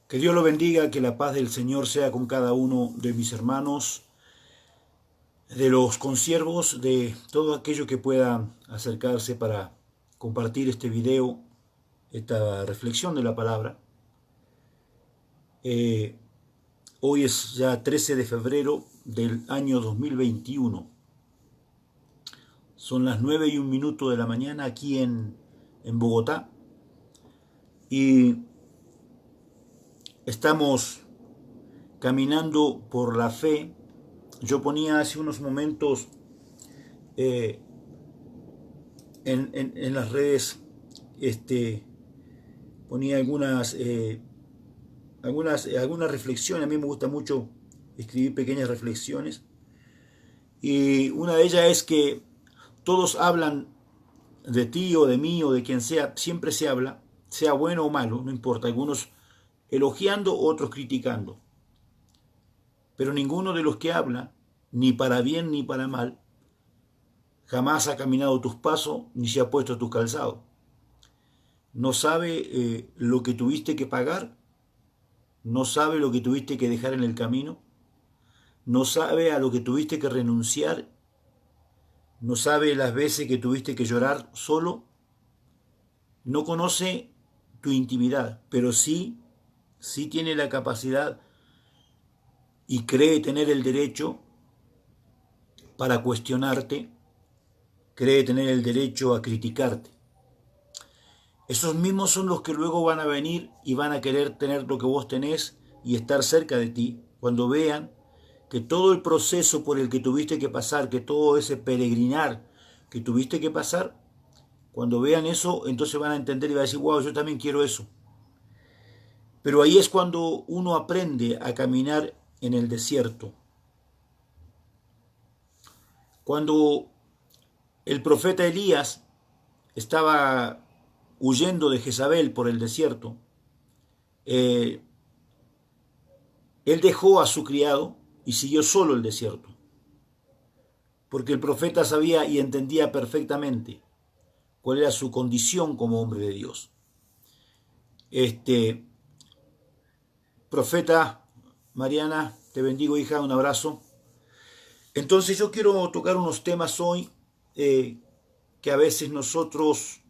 Que Dios lo bendiga, que la paz del Señor sea con cada uno de mis hermanos, de los consiervos, de todo aquello que pueda acercarse para compartir este video, esta reflexión de la palabra. Eh, Hoy es ya 13 de febrero del año 2021. Son las 9:01 de la mañana aquí en Bogotá. Y estamos caminando por la fe. Yo ponía hace unos momentos eh, en las redes, ponía algunas reflexiones. A mí me gusta mucho escribir pequeñas reflexiones. Y una de ellas es que todos hablan de ti o de mí o de quien sea, siempre se habla, sea bueno o malo, no importa, algunos elogiando, otros criticando. Pero ninguno de los que habla, ni para bien ni para mal, jamás ha caminado tus pasos ni se ha puesto tus calzados. No sabe lo que tuviste que pagar, no sabe lo que tuviste que dejar en el camino, no sabe a lo que tuviste que renunciar, no sabe las veces que tuviste que llorar solo, no conoce tu intimidad, pero sí tiene la capacidad y cree tener el derecho para cuestionarte, cree tener el derecho a criticarte. Esos mismos son los que luego van a venir y van a querer tener lo que vos tenés y estar cerca de ti cuando vean que todo el proceso por el que tuviste que pasar, que todo ese peregrinar que tuviste que pasar, cuando vean eso, entonces van a entender y van a decir, wow, yo también quiero eso. Pero ahí es cuando uno aprende a caminar en el desierto. Cuando el profeta Elías estaba huyendo de Jezabel por el desierto, él dejó a su criado y siguió solo el desierto, porque el profeta sabía y entendía perfectamente cuál era su condición como hombre de Dios. Profeta Mariana, te bendigo, hija, un abrazo. Entonces yo quiero tocar unos temas hoy que a veces nosotros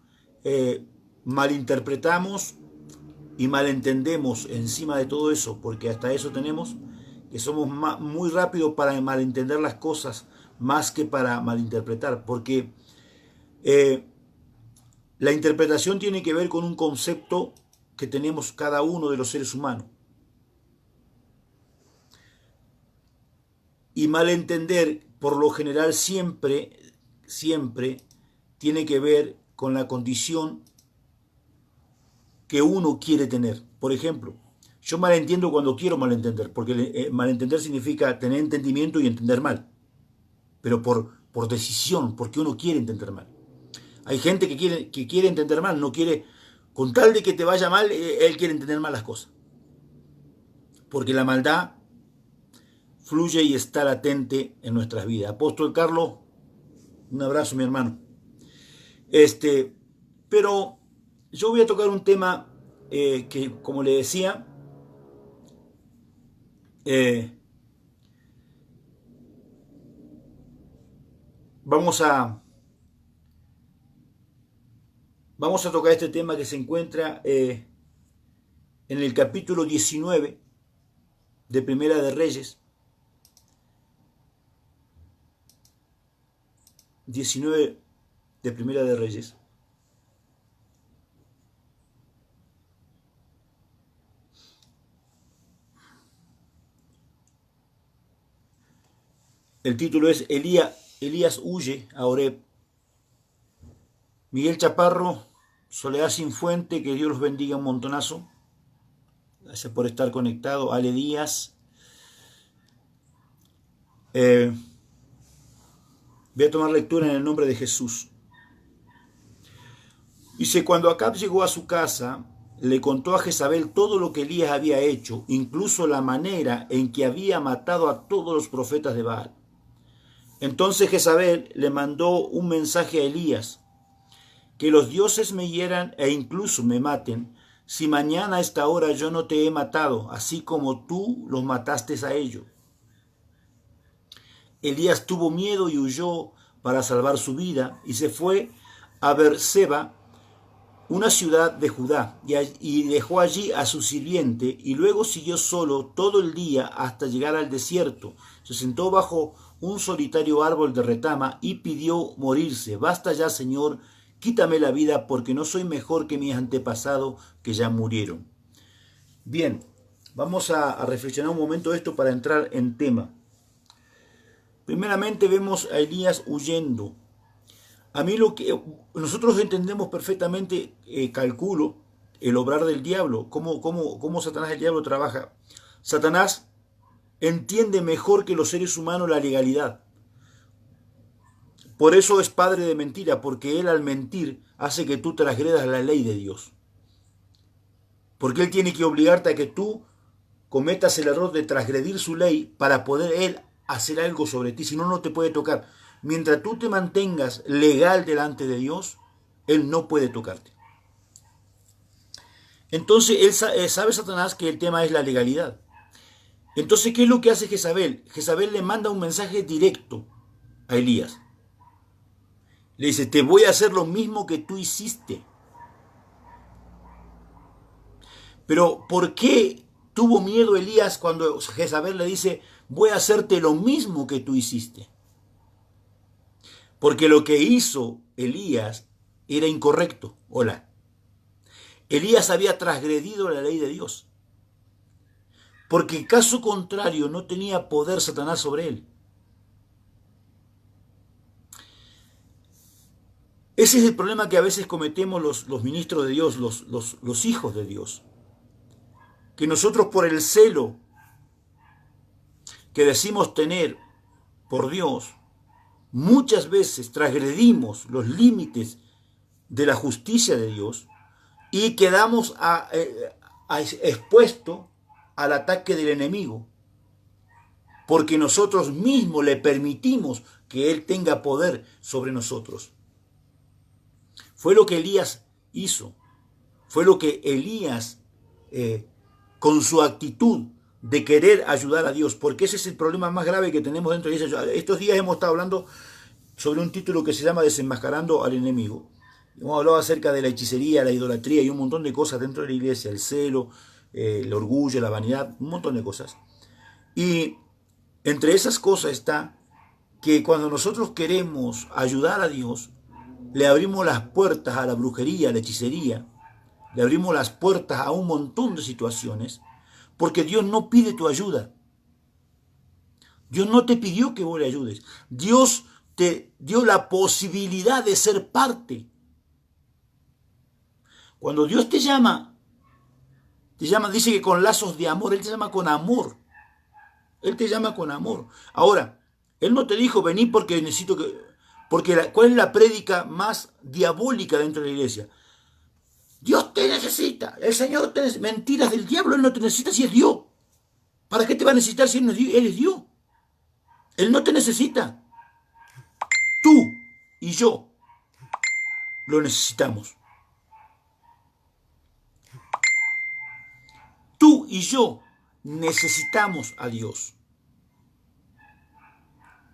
malinterpretamos y malentendemos encima de todo eso, porque hasta eso tenemos, que somos muy rápidos para malentender las cosas más que para malinterpretar, porque la interpretación tiene que ver con un concepto que tenemos cada uno de los seres humanos. Y malentender, por lo general, siempre tiene que ver con la condición que uno quiere tener. Por ejemplo, yo malentiendo cuando quiero malentender, porque malentender significa tener entendimiento y entender mal, pero por decisión, porque uno quiere entender mal. Hay gente que quiere entender mal, no quiere, con tal de que te vaya mal, él quiere entender mal las cosas. Porque la maldad fluye y está latente en nuestras vidas. Apóstol Carlos, un abrazo, mi hermano. Pero yo voy a tocar un tema que, como le decía, vamos a tocar este tema que se encuentra en el capítulo 19 de Primera de Reyes. 19 de Primera de Reyes. El título es Elías huye a Horeb. Miguel Chaparro, Soledad Sinfuente, que Dios los bendiga un montonazo. Gracias por estar conectado. Ale Díaz. Voy a tomar lectura en el nombre de Jesús. Dice, cuando Acab llegó a su casa, le contó a Jezabel todo lo que Elías había hecho, incluso la manera en que había matado a todos los profetas de Baal. Entonces Jezabel le mandó un mensaje a Elías: que los dioses me hieran e incluso me maten, si mañana a esta hora yo no te he matado, así como tú los mataste a ellos. Elías tuvo miedo y huyó para salvar su vida y se fue a Beerseba, una ciudad de Judá, y dejó allí a su sirviente, y luego siguió solo todo el día hasta llegar al desierto. Se sentó bajo un solitario árbol de retama y pidió morirse. Basta ya, Señor, quítame la vida, porque no soy mejor que mis antepasados que ya murieron. Bien, vamos a reflexionar un momento esto para entrar en tema. Primeramente vemos a Elías huyendo. A mí lo que nosotros entendemos perfectamente, calculo, el obrar del diablo, cómo Satanás, el diablo, trabaja. Satanás entiende mejor que los seres humanos la legalidad. Por eso es padre de mentira, porque él al mentir hace que tú transgredas la ley de Dios. Porque él tiene que obligarte a que tú cometas el error de transgredir su ley para poder él hacer algo sobre ti, si no, no te puede tocar. Mientras tú te mantengas legal delante de Dios, él no puede tocarte. Entonces, él sabe Satanás que el tema es la legalidad. Entonces, ¿qué es lo que hace Jezabel? Jezabel le manda un mensaje directo a Elías. Le dice, te voy a hacer lo mismo que tú hiciste. Pero, ¿por qué tuvo miedo Elías cuando Jezabel le dice, voy a hacerte lo mismo que tú hiciste? Porque lo que hizo Elías era incorrecto. Hola. Elías había transgredido la ley de Dios. Porque caso contrario no tenía poder Satanás sobre él. Ese es el problema que a veces cometemos los ministros de Dios, los hijos de Dios. Que nosotros por el celo que decimos tener por Dios, muchas veces transgredimos los límites de la justicia de Dios y quedamos expuestos al ataque del enemigo, porque nosotros mismos le permitimos que él tenga poder sobre nosotros. Fue lo que Elías hizo, fue lo que Elías, con su actitud de querer ayudar a Dios, porque ese es el problema más grave que tenemos dentro de ella. Estos días hemos estado hablando sobre un título que se llama Desenmascarando al enemigo. Hemos hablado acerca de la hechicería, la idolatría y un montón de cosas dentro de la iglesia, el celo, el orgullo, la vanidad, un montón de cosas. Y entre esas cosas está que cuando nosotros queremos ayudar a Dios, le abrimos las puertas a la brujería, a la hechicería, le abrimos las puertas a un montón de situaciones, porque Dios no pide tu ayuda. Dios no te pidió que vos le ayudes. Dios te dio la posibilidad de ser parte. Cuando Dios te llama, dice que con lazos de amor, Él te llama con amor. Él te llama con amor. Ahora, Él no te dijo, vení porque necesito que... Porque ¿cuál es la prédica más diabólica dentro de la iglesia? Dios te necesita, el Señor te necesita. Mentiras del diablo, Él no te necesita si es Dios. ¿Para qué te va a necesitar si Él es Dios? Él no te necesita. Tú y yo lo necesitamos. Tú y yo necesitamos a Dios.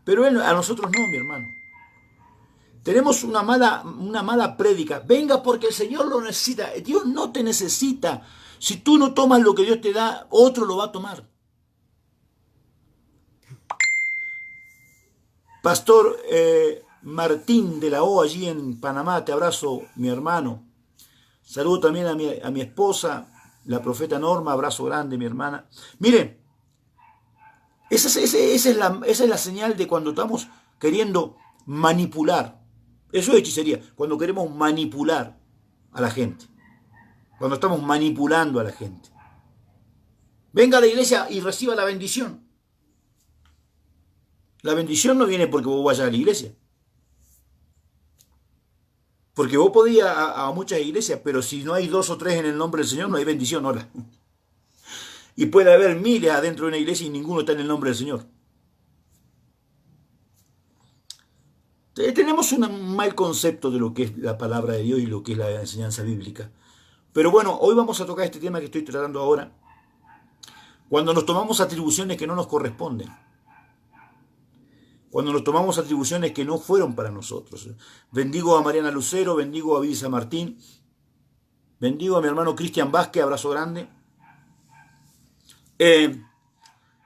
Pero Él, a nosotros no, mi hermano. Tenemos una mala prédica. Venga porque el Señor lo necesita. Dios no te necesita. Si tú no tomas lo que Dios te da, otro lo va a tomar. Pastor Martín de la O, allí en Panamá, te abrazo, mi hermano. Saludo también a mi esposa, la profeta Norma, abrazo grande, mi hermana. Miren, esa es la señal de cuando estamos queriendo manipular. Eso es hechicería, cuando queremos manipular a la gente. Cuando estamos manipulando a la gente. Venga a la iglesia y reciba la bendición. La bendición no viene porque vos vayas a la iglesia. Porque vos podés ir a muchas iglesias, pero si no hay 2 o 3 en el nombre del Señor, no hay bendición, hola. Y puede haber miles adentro de una iglesia y ninguno está en el nombre del Señor. Tenemos un mal concepto de lo que es la palabra de Dios y lo que es la enseñanza bíblica. Pero bueno, hoy vamos a tocar este tema que estoy tratando ahora. Cuando nos tomamos atribuciones que no nos corresponden. Cuando nos tomamos atribuciones que no fueron para nosotros. Bendigo a Mariana Lucero, bendigo a Visa Martín, bendigo a mi hermano Cristian Vázquez, abrazo grande.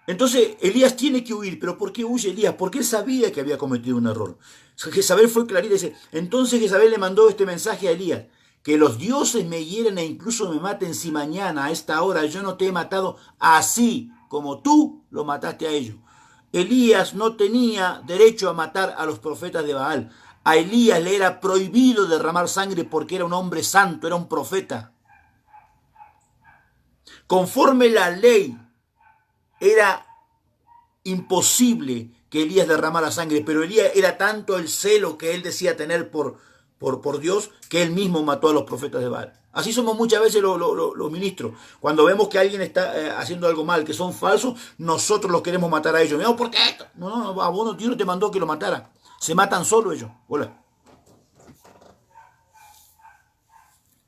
Entonces Elías tiene que huir, pero ¿por qué huye Elías? Porque él sabía que había cometido un error. Jezabel fue clarita y dice, entonces Jezabel le mandó este mensaje a Elías, que los dioses me hieren e incluso me maten si mañana a esta hora yo no te he matado así como tú lo mataste a ellos. Elías no tenía derecho a matar a los profetas de Baal. A Elías le era prohibido derramar sangre porque era un hombre santo, era un profeta. Conforme la ley, era imposible que Elías derramara sangre, pero Elías era tanto el celo que él decía tener por Dios, que él mismo mató a los profetas de Baal. Así somos muchas veces los ministros. Cuando vemos que alguien está haciendo algo mal, que son falsos, nosotros los queremos matar a ellos. No, ¿por qué esto? No, vos Dios no te mandó que lo matara. Se matan solo ellos. Hola.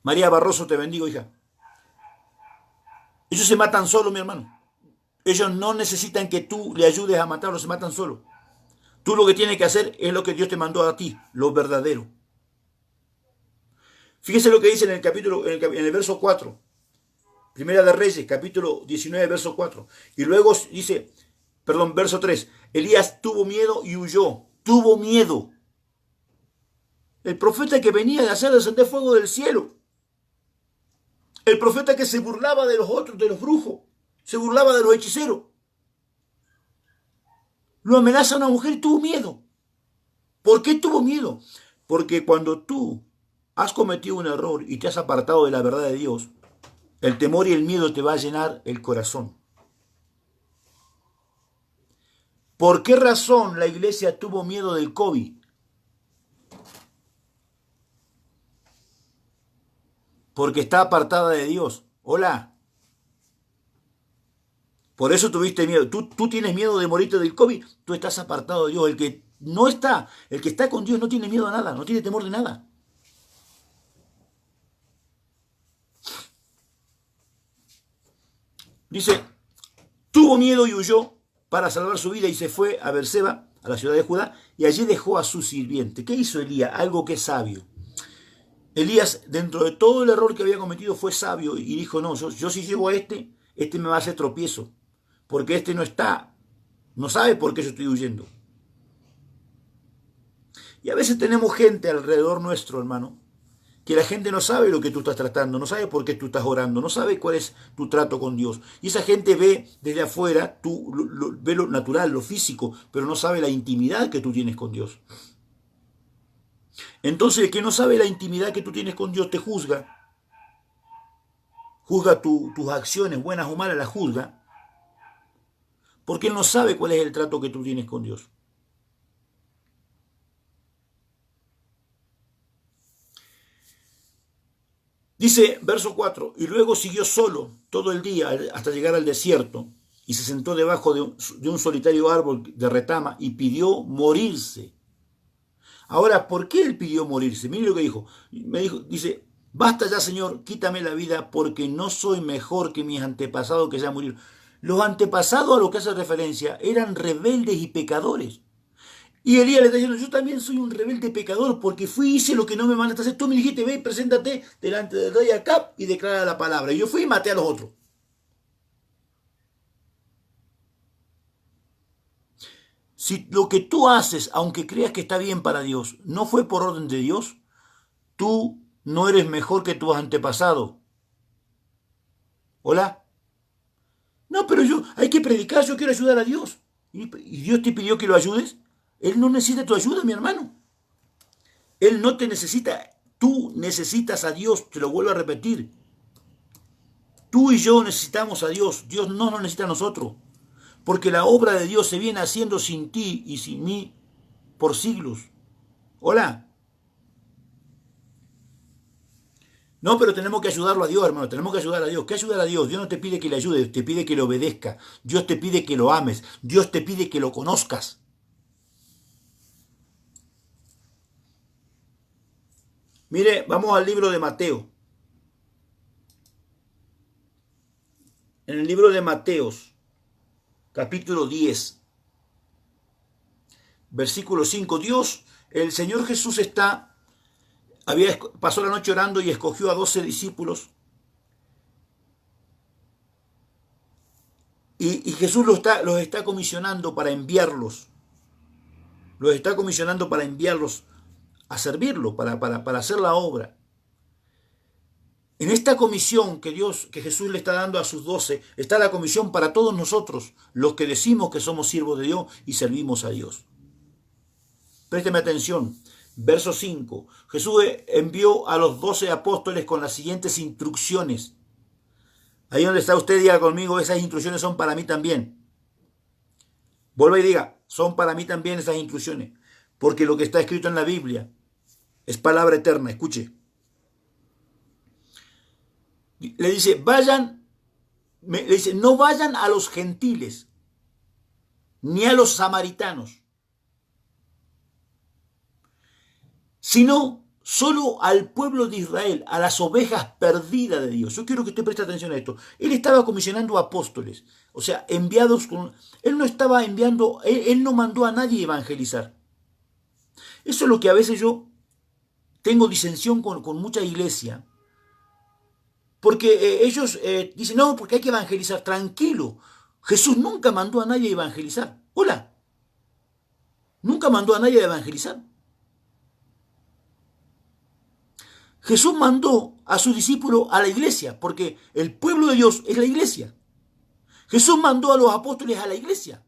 María Barroso, te bendigo, hija. Ellos se matan solo, mi hermano. Ellos no necesitan que tú le ayudes a matarlos, se matan solo. Tú lo que tienes que hacer es lo que Dios te mandó a ti, lo verdadero. Fíjese lo que dice en el capítulo, en el verso 4. Primera de Reyes, capítulo 19, verso 4. Y luego dice, verso 3. Elías tuvo miedo y huyó. Tuvo miedo. El profeta que venía de hacer descender fuego del cielo. El profeta que se burlaba de los otros, de los brujos. Se burlaba de los hechiceros. Lo amenaza a una mujer y tuvo miedo. ¿Por qué tuvo miedo? Porque cuando tú has cometido un error y te has apartado de la verdad de Dios, el temor y el miedo te va a llenar el corazón. ¿Por qué razón la iglesia tuvo miedo del COVID? Porque está apartada de Dios. Hola. Por eso tuviste miedo. Tú tienes miedo de morirte del COVID. Tú estás apartado de Dios. El que no está, el que está con Dios no tiene miedo a nada, no tiene temor de nada. Dice, tuvo miedo y huyó para salvar su vida y se fue a Berseba, a la ciudad de Judá, y allí dejó a su sirviente. ¿Qué hizo Elías? Algo que es sabio. Elías, dentro de todo el error que había cometido, fue sabio y dijo, no, yo si llevo a este me va a hacer tropiezo, porque este no sabe por qué yo estoy huyendo. Y a veces tenemos gente alrededor nuestro, hermano, que la gente no sabe lo que tú estás tratando, no sabe por qué tú estás orando, no sabe cuál es tu trato con Dios. Y esa gente ve desde afuera, ve lo natural, lo físico, pero no sabe la intimidad que tú tienes con Dios. Entonces el que no sabe la intimidad que tú tienes con Dios te juzga. Juzga tus acciones, buenas o malas, las juzga. Porque él no sabe cuál es el trato que tú tienes con Dios. Dice, verso 4, y luego siguió solo todo el día hasta llegar al desierto y se sentó debajo de un solitario árbol de retama y pidió morirse. Ahora, ¿por qué él pidió morirse? Mire lo que dijo. Dice, basta ya, Señor, quítame la vida porque no soy mejor que mis antepasados que ya murieron. Los antepasados a lo que hace referencia eran rebeldes y pecadores. Y Elías le está diciendo, yo también soy un rebelde pecador porque fui y hice lo que no me mandaste a hacer. Tú me dijiste, ve y preséntate delante del rey Acab y declara la palabra. Y yo fui y maté a los otros. Si lo que tú haces, aunque creas que está bien para Dios, no fue por orden de Dios, tú no eres mejor que tus antepasados. ¿Hola? No, pero hay que predicar, yo quiero ayudar a Dios. ¿Y Dios te pidió que lo ayudes? Él no necesita tu ayuda, mi hermano. Él no te necesita. Tú necesitas a Dios, te lo vuelvo a repetir. Tú y yo necesitamos a Dios. Dios no nos necesita a nosotros. Porque la obra de Dios se viene haciendo sin ti y sin mí por siglos. Hola. No, pero tenemos que ayudarlo a Dios, hermano. Tenemos que ayudar a Dios. ¿Qué ayudar a Dios? Dios no te pide que le ayudes, te pide que le obedezca. Dios te pide que lo ames. Dios te pide que lo conozcas. Mire, vamos al libro de Mateo. en el libro de Mateos, capítulo 10, versículo 5. El Señor Jesús pasó la noche orando y escogió a 12 discípulos. Y Jesús los está comisionando para enviarlos. Los está comisionando para enviarlos a servirlo, para hacer la obra. En esta comisión que Jesús le está dando a sus 12, está la comisión para todos nosotros, los que decimos que somos siervos de Dios y servimos a Dios. Présteme atención. Verso 5. Jesús envió a los 12 apóstoles con las siguientes instrucciones. Ahí donde está usted, diga conmigo, esas instrucciones son para mí también. Vuelva y diga, son para mí también esas instrucciones. Porque lo que está escrito en la Biblia es palabra eterna. Escuche. Le dice, no vayan a los gentiles, ni a los samaritanos, sino solo al pueblo de Israel, a las ovejas perdidas de Dios. Yo quiero que usted preste atención a esto. Él estaba comisionando apóstoles, o sea, enviados con... Él no estaba enviando, él no mandó a nadie a evangelizar. Eso es lo que a veces yo tengo disensión con mucha iglesia. Porque ellos dicen, no, porque hay que evangelizar. Tranquilo, Jesús nunca mandó a nadie a evangelizar. Hola, nunca mandó a nadie a evangelizar. Jesús mandó a sus discípulos a la iglesia, porque el pueblo de Dios es la iglesia. Jesús mandó a los apóstoles a la iglesia.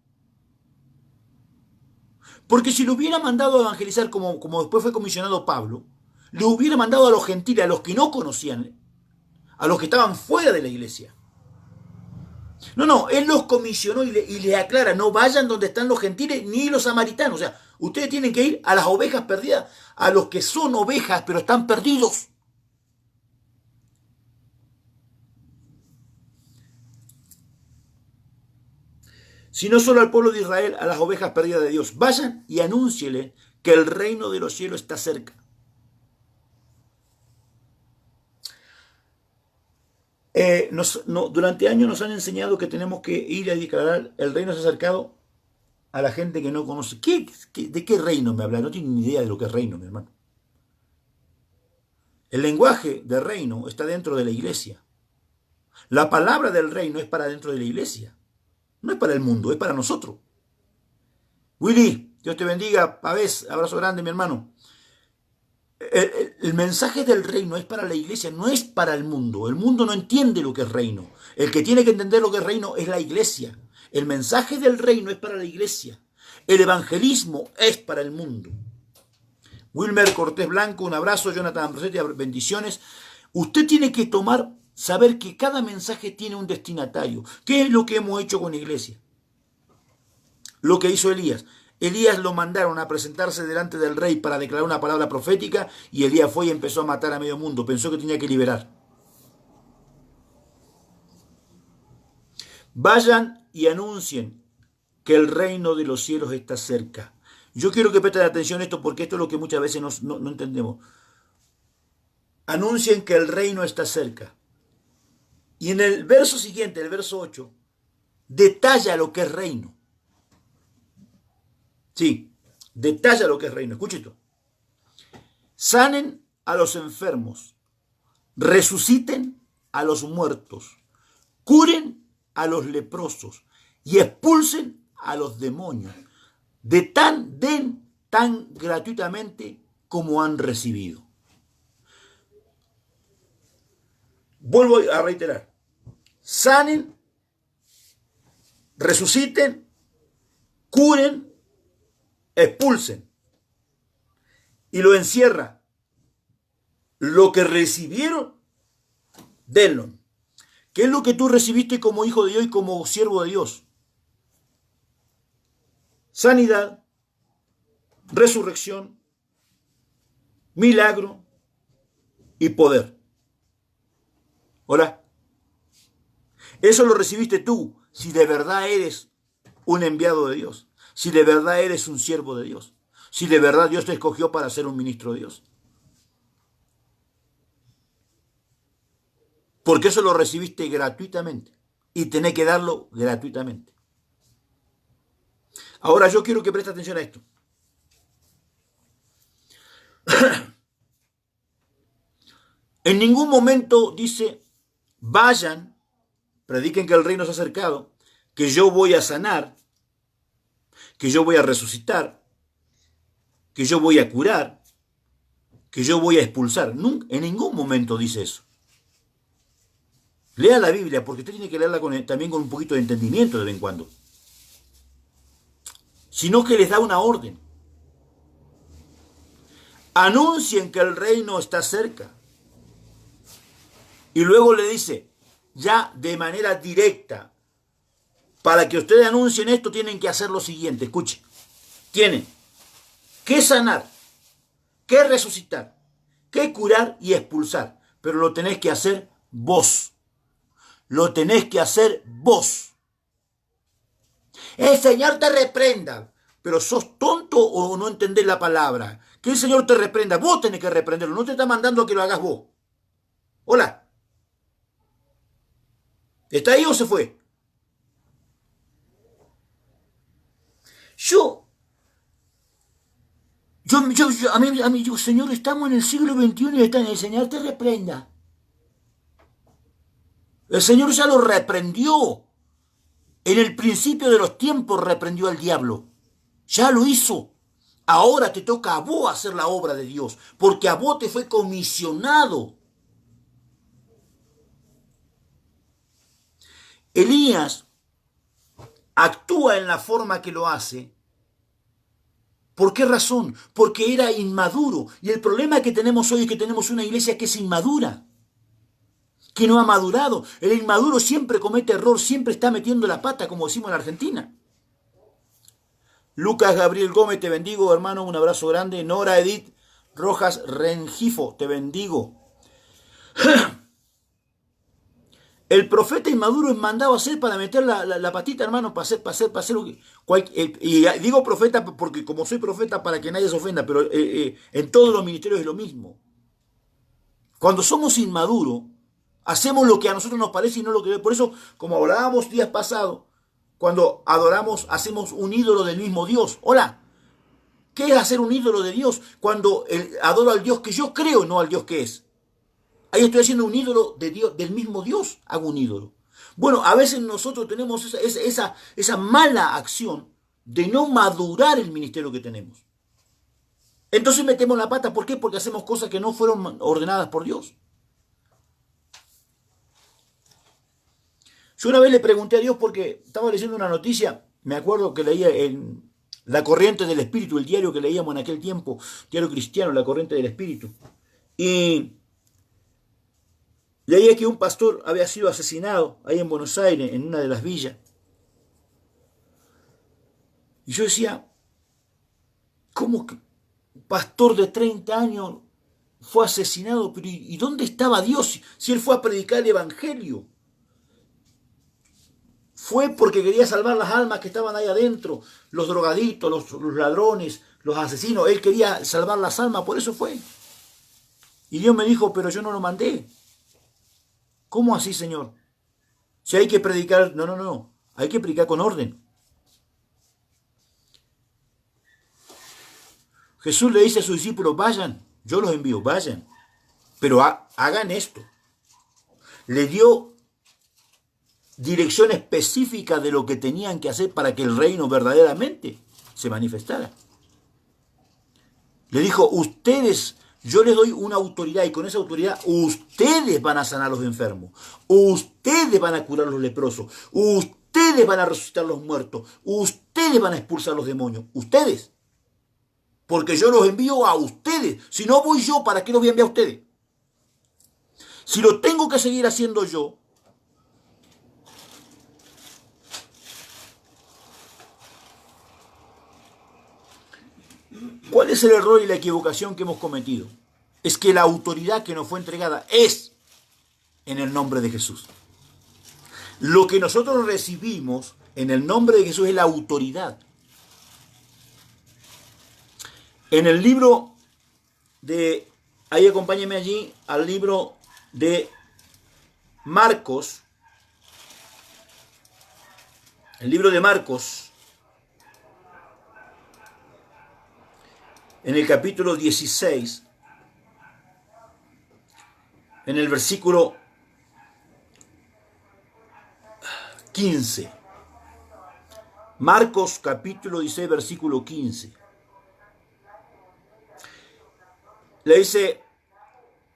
Porque si lo hubiera mandado a evangelizar como después fue comisionado Pablo, lo hubiera mandado a los gentiles, a los que no conocían, a los que estaban fuera de la iglesia. No, él los comisionó y les aclara, no vayan donde están los gentiles ni los samaritanos. O sea, ustedes tienen que ir a las ovejas perdidas, a los que son ovejas pero están perdidos. Sino solo al pueblo de Israel, a las ovejas perdidas de Dios. Vayan y anúnciele que el reino de los cielos está cerca. Durante años nos han enseñado que tenemos que ir a declarar el reino se ha acercado a la gente que no conoce. ¿De qué reino me habla? No tienen ni idea de lo que es reino, mi hermano. El lenguaje de reino está dentro de la iglesia. La palabra del reino es para dentro de la iglesia. No es para el mundo, es para nosotros. Willy, Dios te bendiga. Pavés, abrazo grande, mi hermano. El mensaje del reino es para la iglesia, no es para el mundo. El mundo no entiende lo que es reino. El que tiene que entender lo que es reino es la iglesia. El mensaje del reino es para la iglesia. El evangelismo es para el mundo. Wilmer Cortés Blanco, un abrazo. Jonathan Ambrosetti, bendiciones. Usted tiene que saber que cada mensaje tiene un destinatario. ¿Qué es lo que hemos hecho con la iglesia? Lo que hizo Elías. Elías lo mandaron a presentarse delante del rey para declarar una palabra profética y Elías fue y empezó a matar a medio mundo. Pensó que tenía que liberar. Vayan y anuncien que el reino de los cielos está cerca. Yo quiero que presten atención a esto porque esto es lo que muchas veces no entendemos. Anuncien que el reino está cerca. Y en el verso siguiente, el verso 8, detalla lo que es reino. Sí, detalla lo que es reino. Escuche esto. Sanen a los enfermos, resuciten a los muertos, curen a los leprosos y expulsen a los demonios. Den tan gratuitamente como han recibido. Vuelvo a reiterar. Sanen, resuciten, curen, expulsen y lo encierra. Lo que recibieron, denlo. ¿Qué es lo que tú recibiste como hijo de Dios y como siervo de Dios? Sanidad, resurrección, milagro y poder. Hola. Eso lo recibiste tú si de verdad eres un enviado de Dios. Si de verdad eres un siervo de Dios, si de verdad Dios te escogió para ser un ministro de Dios. Porque eso lo recibiste gratuitamente. y tenés que darlo gratuitamente. Ahora yo quiero que preste atención a esto. En ningún momento dice, vayan, prediquen que el reino se ha acercado, que yo voy a sanar, que yo voy a resucitar, que yo voy a curar, que yo voy a expulsar. Nunca, en ningún momento dice eso. Lea la Biblia, porque usted tiene que leerla también con un poquito de entendimiento de vez en cuando. Sino que les da una orden. Anuncien que el reino está cerca. Y luego le dice, ya de manera directa, para que ustedes anuncien esto tienen que hacer lo siguiente. Escuchen, tienen que sanar, que resucitar, que curar y expulsar. Pero lo tenés que hacer vos. Lo tenés que hacer vos. El Señor te reprenda. Pero sos tonto o no entendés la palabra. Que el Señor te reprenda. Vos tenés que reprenderlo. No te está mandando a que lo hagas vos. Hola. ¿Está ahí o se fue? A mí, Señor, estamos en el siglo XXI y está en el Señor te reprenda. El Señor ya lo reprendió. En el principio de los tiempos reprendió al diablo. Ya lo hizo. Ahora te toca a vos hacer la obra de Dios, porque a vos te fue comisionado. Elías actúa en la forma que lo hace. ¿Por qué razón? Porque era inmaduro. Y el problema que tenemos hoy es que tenemos una iglesia que es inmadura, que no ha madurado. El inmaduro siempre comete error, siempre está metiendo la pata, como decimos en Argentina. Lucas Gabriel Gómez, te bendigo, hermano, un abrazo grande. Nora Edith Rojas Rengifo, te bendigo. El profeta inmaduro es mandado a hacer para meter la patita, hermano, para hacer lo que... Y digo profeta porque como soy profeta para que nadie se ofenda, pero en todos los ministerios es lo mismo. Cuando somos inmaduros, hacemos lo que a nosotros nos parece y no lo que... Por eso, como hablábamos días pasados, cuando adoramos, hacemos un ídolo del mismo Dios. Hola, ¿qué es hacer un ídolo de Dios? Cuando adoro al Dios que yo creo, no al Dios que es. Ahí estoy haciendo un ídolo de Dios, del mismo Dios, hago un ídolo. Bueno, a veces nosotros tenemos esa mala acción de no madurar el ministerio que tenemos. Entonces metemos la pata, ¿por qué? Porque hacemos cosas que no fueron ordenadas por Dios. Yo una vez le pregunté a Dios porque estaba leyendo una noticia, me acuerdo que leía en La Corriente del Espíritu, el diario que leíamos en aquel tiempo, diario cristiano, La Corriente del Espíritu. Y leía que un pastor había sido asesinado ahí en Buenos Aires, en una de las villas. Y yo decía, ¿cómo que un pastor de 30 años fue asesinado? Pero ¿y dónde estaba Dios si él fue a predicar el Evangelio? Fue porque quería salvar las almas que estaban ahí adentro, los drogaditos, los ladrones, los asesinos. Él quería salvar las almas, por eso fue. Y Dios me dijo, pero yo no lo mandé. ¿Cómo así, Señor? Si hay que predicar, no, hay que predicar con orden. Jesús le dice a sus discípulos, vayan, yo los envío, vayan, pero hagan esto. Le dio dirección específica de lo que tenían que hacer para que el reino verdaderamente se manifestara. Le dijo, ustedes, yo les doy una autoridad y con esa autoridad ustedes van a sanar a los enfermos, ustedes van a curar a los leprosos, ustedes van a resucitar a los muertos, ustedes van a expulsar a los demonios, ustedes. Porque yo los envío a ustedes. Si no voy yo, ¿para qué los voy a enviar a ustedes? Si lo tengo que seguir haciendo yo, ¿cuál es el error y la equivocación que hemos cometido? Es que la autoridad que nos fue entregada es en el nombre de Jesús. Lo que nosotros recibimos en el nombre de Jesús es la autoridad. En el libro de, ahí acompáñenme allí, al libro de Marcos, El libro de Marcos, en el capítulo 16, en el versículo 15. Marcos capítulo 16, versículo 15. Le dice,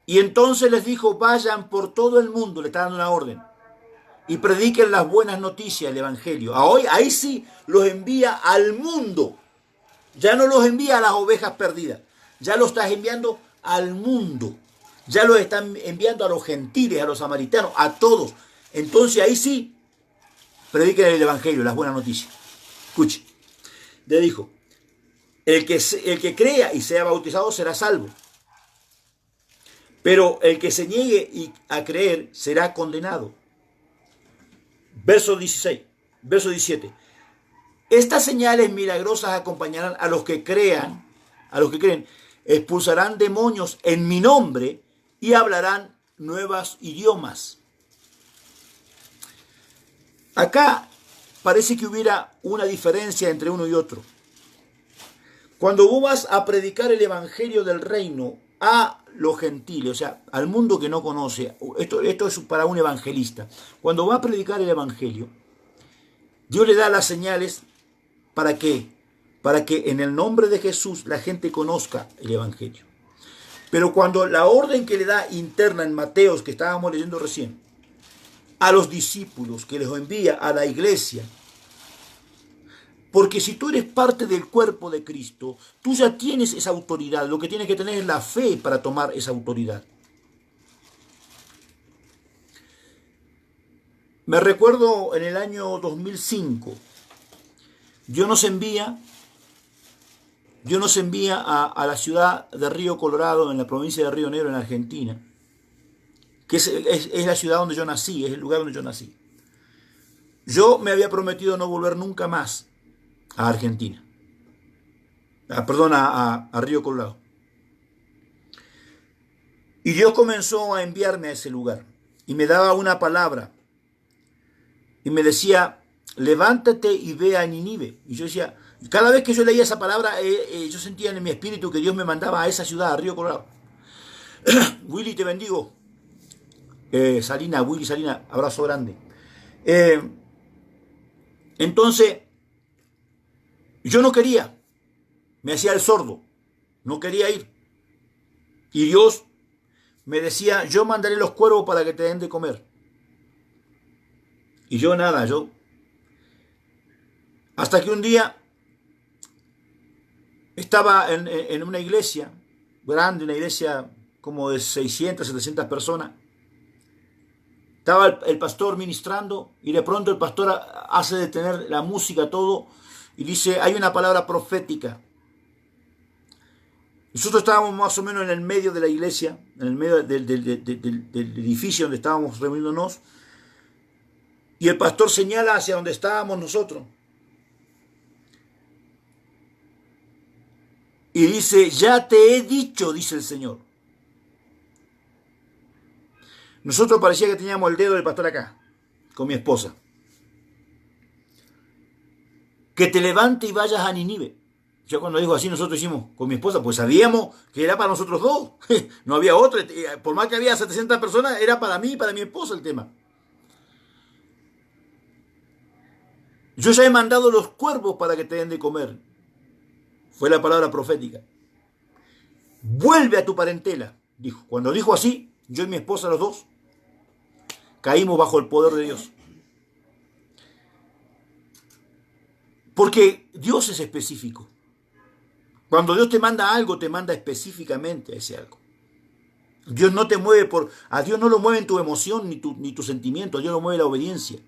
y entonces les dijo, vayan por todo el mundo, le está dando una orden, y prediquen las buenas noticias, el evangelio. Ahí sí los envía al mundo. Ya no los envía a las ovejas perdidas, ya los estás enviando al mundo. Ya los están enviando a los gentiles, a los samaritanos, a todos. Entonces ahí sí, prediquen el evangelio, las buenas noticias. Escuche, le dijo, el que crea y sea bautizado será salvo. Pero el que se niegue a creer será condenado. Verso 16, verso 17. Estas señales milagrosas acompañarán a los que creen, expulsarán demonios en mi nombre y hablarán nuevos idiomas. Acá parece que hubiera una diferencia entre uno y otro. Cuando vos vas a predicar el evangelio del reino a los gentiles, o sea, al mundo que no conoce, esto es para un evangelista. Cuando va a predicar el evangelio, Dios le da las señales. ¿Para qué? Para que en el nombre de Jesús la gente conozca el evangelio. Pero cuando la orden que le da interna en Mateos, que estábamos leyendo recién, a los discípulos, que les envía a la iglesia, porque si tú eres parte del cuerpo de Cristo, tú ya tienes esa autoridad. Lo que tienes que tener es la fe para tomar esa autoridad. Me recuerdo en el año 2005, Dios nos envía a la ciudad de Río Colorado, en la provincia de Río Negro, en Argentina, que es la ciudad donde yo nací, es el lugar donde yo nací. Yo me había prometido no volver nunca más a Argentina. A Río Colorado. Y Dios comenzó a enviarme a ese lugar. Y me daba una palabra. Y me decía, levántate y ve a Nínive. Y yo decía, cada vez que yo leía esa palabra, yo sentía en mi espíritu que Dios me mandaba a esa ciudad, a Río Colorado. Willy, te bendigo. Willy Salina, abrazo grande. Entonces, yo no quería, me hacía el sordo, no quería ir. Y Dios me decía, yo mandaré los cuervos para que te den de comer. Y yo nada, hasta que un día estaba en una iglesia grande, una iglesia como de 600, 700 personas. Estaba el pastor ministrando y de pronto el pastor hace detener la música, todo, y dice, hay una palabra profética. Nosotros estábamos más o menos en el medio de la iglesia, en el medio del edificio donde estábamos reuniéndonos, y el pastor señala hacia donde estábamos nosotros. Y dice, ya te he dicho, dice el Señor. Nosotros parecía que teníamos el dedo del pastor acá, con mi esposa. Que te levante y vayas a Nínive. Yo cuando digo así, nosotros hicimos con mi esposa, pues sabíamos que era para nosotros dos. No había otro. Por más que había 700 personas, era para mí y para mi esposa el tema. Yo ya he mandado los cuervos para que te den de comer. Fue la palabra profética. Vuelve a tu parentela, dijo. Cuando dijo así, yo y mi esposa, los dos, caímos bajo el poder de Dios. Porque Dios es específico. Cuando Dios te manda algo, te manda específicamente a ese algo. Dios no te mueve a Dios no lo mueve tu emoción ni tu sentimiento, a Dios lo mueve la obediencia.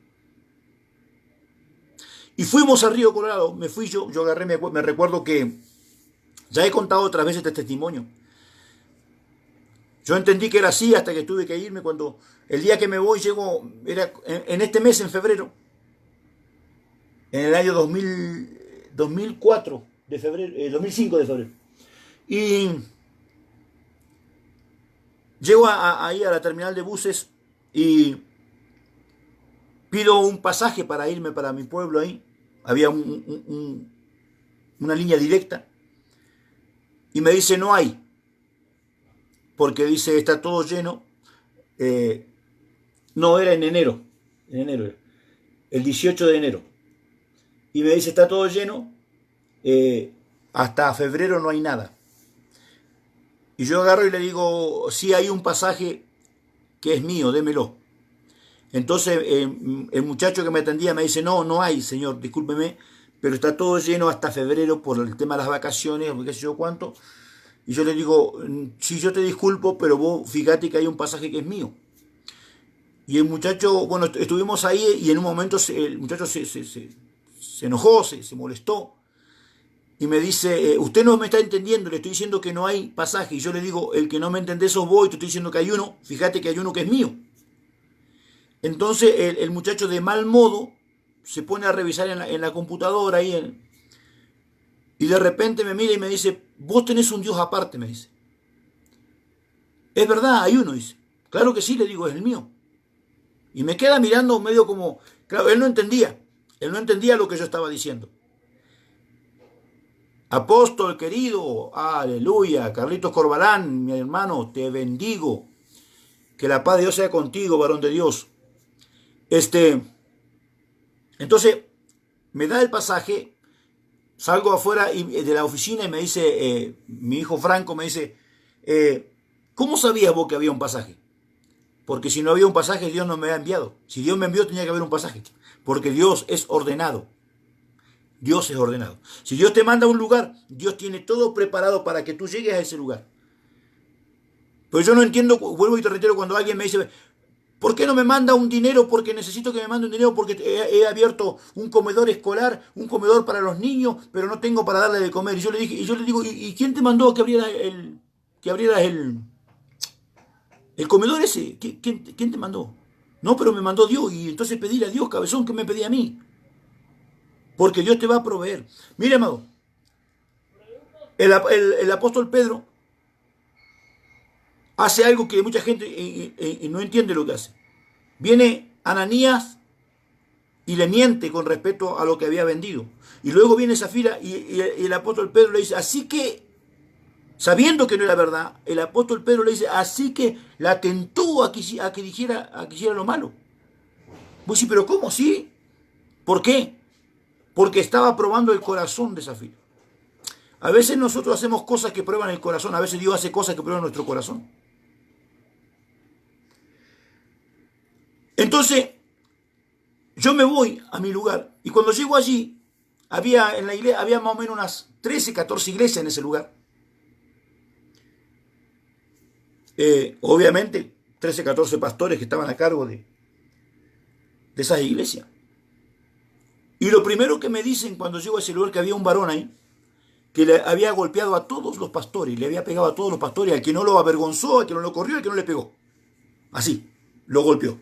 Y fuimos a Río Colorado, me fui yo agarré, me recuerdo que ya he contado otras veces este testimonio. Yo entendí que era así hasta que tuve que irme cuando el día que me voy llego, era en este mes, en febrero, en el año 2004 de febrero, 2005 de febrero. Y llego ahí a la terminal de buses y Pido un pasaje para irme para mi pueblo ahí. Había una línea directa. Y me dice, no hay. Porque dice, está todo lleno. No, era en enero. En enero era. El 18 de enero. Y me dice, está todo lleno. Hasta febrero no hay nada. Y yo agarro y le digo, sí hay un pasaje que es mío, démelo. Entonces el muchacho que me atendía me dice, no, no hay, señor, discúlpeme, pero está todo lleno hasta febrero por el tema de las vacaciones, o qué sé yo cuánto. Y yo le digo, sí, yo te disculpo, pero vos fíjate que hay un pasaje que es mío. Y el muchacho, bueno, estuvimos ahí y en un momento el muchacho se enojó, se molestó. Y me dice, usted no me está entendiendo, le estoy diciendo que no hay pasaje. Y yo le digo, el que no me entendés sos vos y te estoy diciendo que hay uno, fíjate que hay uno que es mío. Entonces el muchacho de mal modo se pone a revisar en la computadora y de repente me mira y me dice, vos tenés un Dios aparte, me dice. Es verdad, hay uno, dice. Claro que sí, le digo, es el mío. Y me queda mirando medio como, claro, él no entendía lo que yo estaba diciendo. Apóstol querido, aleluya, Carlitos Corbalán, mi hermano, te bendigo. Que la paz de Dios sea contigo, varón de Dios. Entonces, me da el pasaje, salgo afuera de la oficina y me dice, mi hijo Franco me dice, ¿cómo sabías vos que había un pasaje? Porque si no había un pasaje, Dios no me ha enviado. Si Dios me envió, tenía que haber un pasaje. Porque Dios es ordenado. Dios es ordenado. Si Dios te manda a un lugar, Dios tiene todo preparado para que tú llegues a ese lugar. Pero yo no entiendo, vuelvo y te reitero, cuando alguien me dice, ¿por qué no me manda un dinero? Porque necesito que me mande un dinero porque he abierto un comedor escolar, un comedor para los niños, pero no tengo para darle de comer. Y yo le digo, ¿y quién te mandó que abrieras el comedor ese? ¿Quién te mandó? No, pero me mandó Dios. Y entonces pedirle a Dios, cabezón, que me pedí a mí. Porque Dios te va a proveer. Mire, amado, el apóstol Pedro hace algo que mucha gente no entiende lo que hace. Viene Ananías y le miente con respecto a lo que había vendido. Y luego viene Zafira y el apóstol Pedro le dice, así que, sabiendo que no era verdad, el apóstol Pedro le dice, así que la tentó a que hiciera lo malo. Pues sí, pero ¿cómo? ¿Sí? ¿Por qué? Porque estaba probando el corazón de Zafira. A veces nosotros hacemos cosas que prueban el corazón, a veces Dios hace cosas que prueban nuestro corazón. Entonces, yo me voy a mi lugar y cuando llego allí, en la iglesia había más o menos unas 13, 14 iglesias en ese lugar. Obviamente, 13, 14 pastores que estaban a cargo de esas iglesias. Y lo primero que me dicen cuando llego a ese lugar, que había un varón ahí, que le había golpeado a todos los pastores, le había pegado a todos los pastores, al que no lo avergonzó, al que no lo corrió, al que no le pegó. Así, lo golpeó.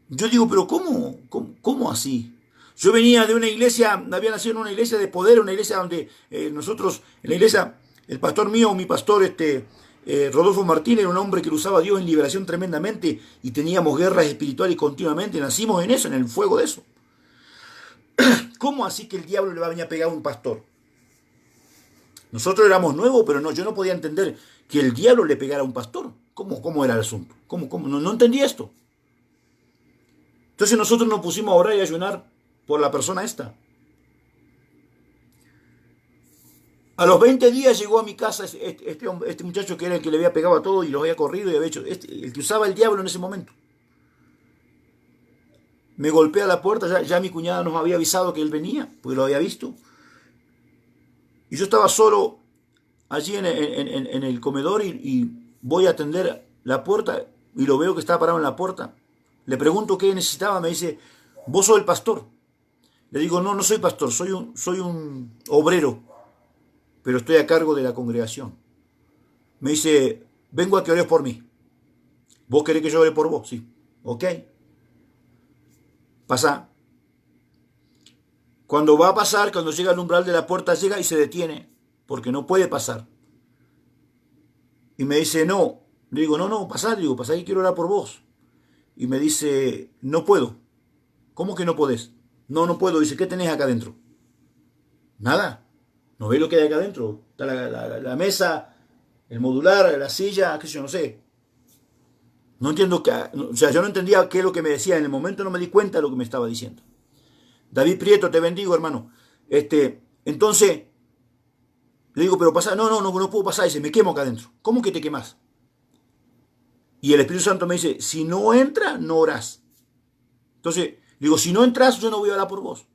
Yo digo, pero ¿cómo así? Yo venía de una iglesia, había nacido en una iglesia de poder, una iglesia donde nosotros, en la iglesia, el pastor mío, mi pastor, Rodolfo Martínez, era un hombre que lo usaba a Dios en liberación tremendamente y teníamos guerras espirituales continuamente, nacimos en eso, en el fuego de eso. ¿Cómo así que el diablo le va a venir a pegar a un pastor? Nosotros éramos nuevos, pero no, yo no podía entender que el diablo le pegara a un pastor. ¿Cómo era el asunto? ¿Cómo? No entendía esto. Entonces nosotros nos pusimos a orar y a ayunar por la persona esta. A los 20 días llegó a mi casa este muchacho que era el que le había pegado a todo y lo había corrido y había hecho, el que usaba el diablo en ese momento. Me golpea la puerta, ya mi cuñada nos había avisado que él venía, porque lo había visto. Y yo estaba solo allí en el comedor y voy a atender la puerta y lo veo que está parado en la puerta. Le pregunto qué necesitaba, me dice, ¿vos sos el pastor? Le digo, no soy pastor, soy un obrero, pero estoy a cargo de la congregación. Me dice, vengo a que ores por mí. ¿Vos querés que yo ore por vos? Sí. Ok. Pasa. Cuando va a pasar, cuando llega al umbral de la puerta, llega y se detiene, porque no puede pasar. Y me dice, no. Le digo, no, pasá, que quiero orar por vos. y me dice, no puedo. ¿Cómo que no podés? No, no puedo. Dice, ¿qué tenés acá adentro? Nada. ¿No ves lo que hay acá adentro? Está la mesa, el modular, la silla, qué sé yo, no sé. No entiendo, o sea, yo no entendía qué es lo que me decía. En el momento no me di cuenta de lo que me estaba diciendo. David Prieto, te bendigo, hermano. Entonces, le digo, pero pasa, no puedo pasar. Dice, me quemo acá adentro. ¿Cómo que te quemas? Y el Espíritu Santo me dice, si no entras, no orás. Entonces, digo, si no entras, yo no voy a orar por vos.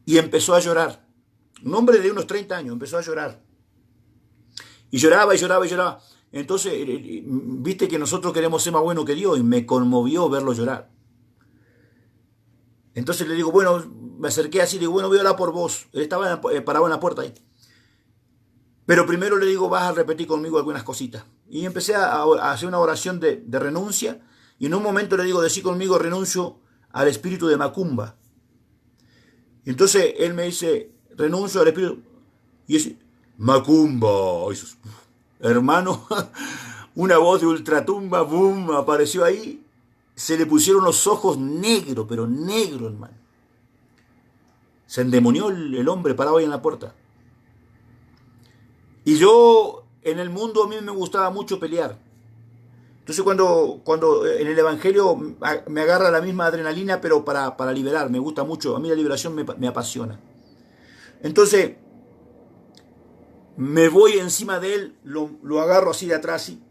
Y empezó a llorar. Un hombre de unos 30 años empezó a llorar. Y lloraba y lloraba y lloraba. Entonces, viste que nosotros queremos ser más buenos que Dios y me conmovió verlo llorar. Entonces le digo, bueno, me acerqué así, le digo, bueno, voy a orar por vos. Él estaba parado en la puerta ahí. Pero primero le digo, vas a repetir conmigo algunas cositas. Y empecé a hacer una oración de renuncia. Y en un momento le digo, decí conmigo, renuncio al espíritu de Macumba. Y entonces él me dice, renuncio al espíritu. Y dice, Macumba. Y dice, hermano, una voz de ultratumba, boom, apareció ahí. Se le pusieron los ojos negros, pero negros, hermano. Se endemonió el hombre parado ahí en la puerta. Y yo, en el mundo, a mí me gustaba mucho pelear. Entonces cuando en el Evangelio me agarra la misma adrenalina, pero para liberar, me gusta mucho. A mí la liberación me apasiona. Entonces, me voy encima de él, lo agarro así de atrás, así.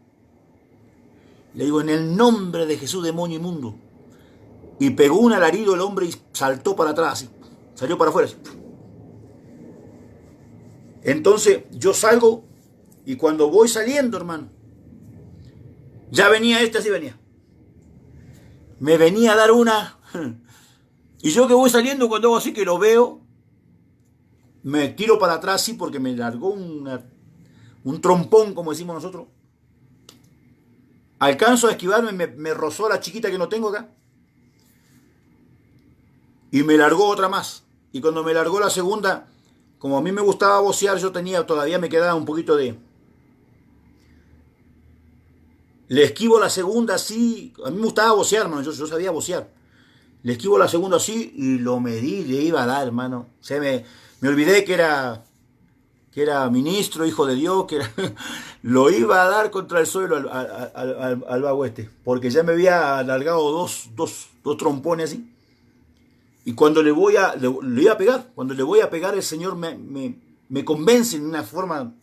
Le digo, en el nombre de Jesús, demonio inmundo. Y pegó un alarido el hombre y saltó para atrás, así. Salió para afuera, así. Entonces, yo salgo y cuando voy saliendo, hermano, ya venía así venía. Me venía a dar una. Y yo que voy saliendo, cuando hago así que lo veo, me tiro para atrás, sí, porque me largó un trompón, como decimos nosotros. Alcanzo a esquivarme, me rozó la chiquita que no tengo acá. Y me largó otra más. Y cuando me largó la segunda, como a mí me gustaba vocear, todavía me quedaba un poquito de... Le esquivo la segunda así, a mí me gustaba vocear, hermano, yo sabía vocear. Le esquivo la segunda así y lo medí, le iba a dar, hermano. O sea, me olvidé que era ministro, hijo de Dios, lo iba a dar contra el suelo al vago este, porque ya me había alargado dos trompones así. Y cuando le iba a pegar, cuando le voy a pegar, el Señor me convence en una forma,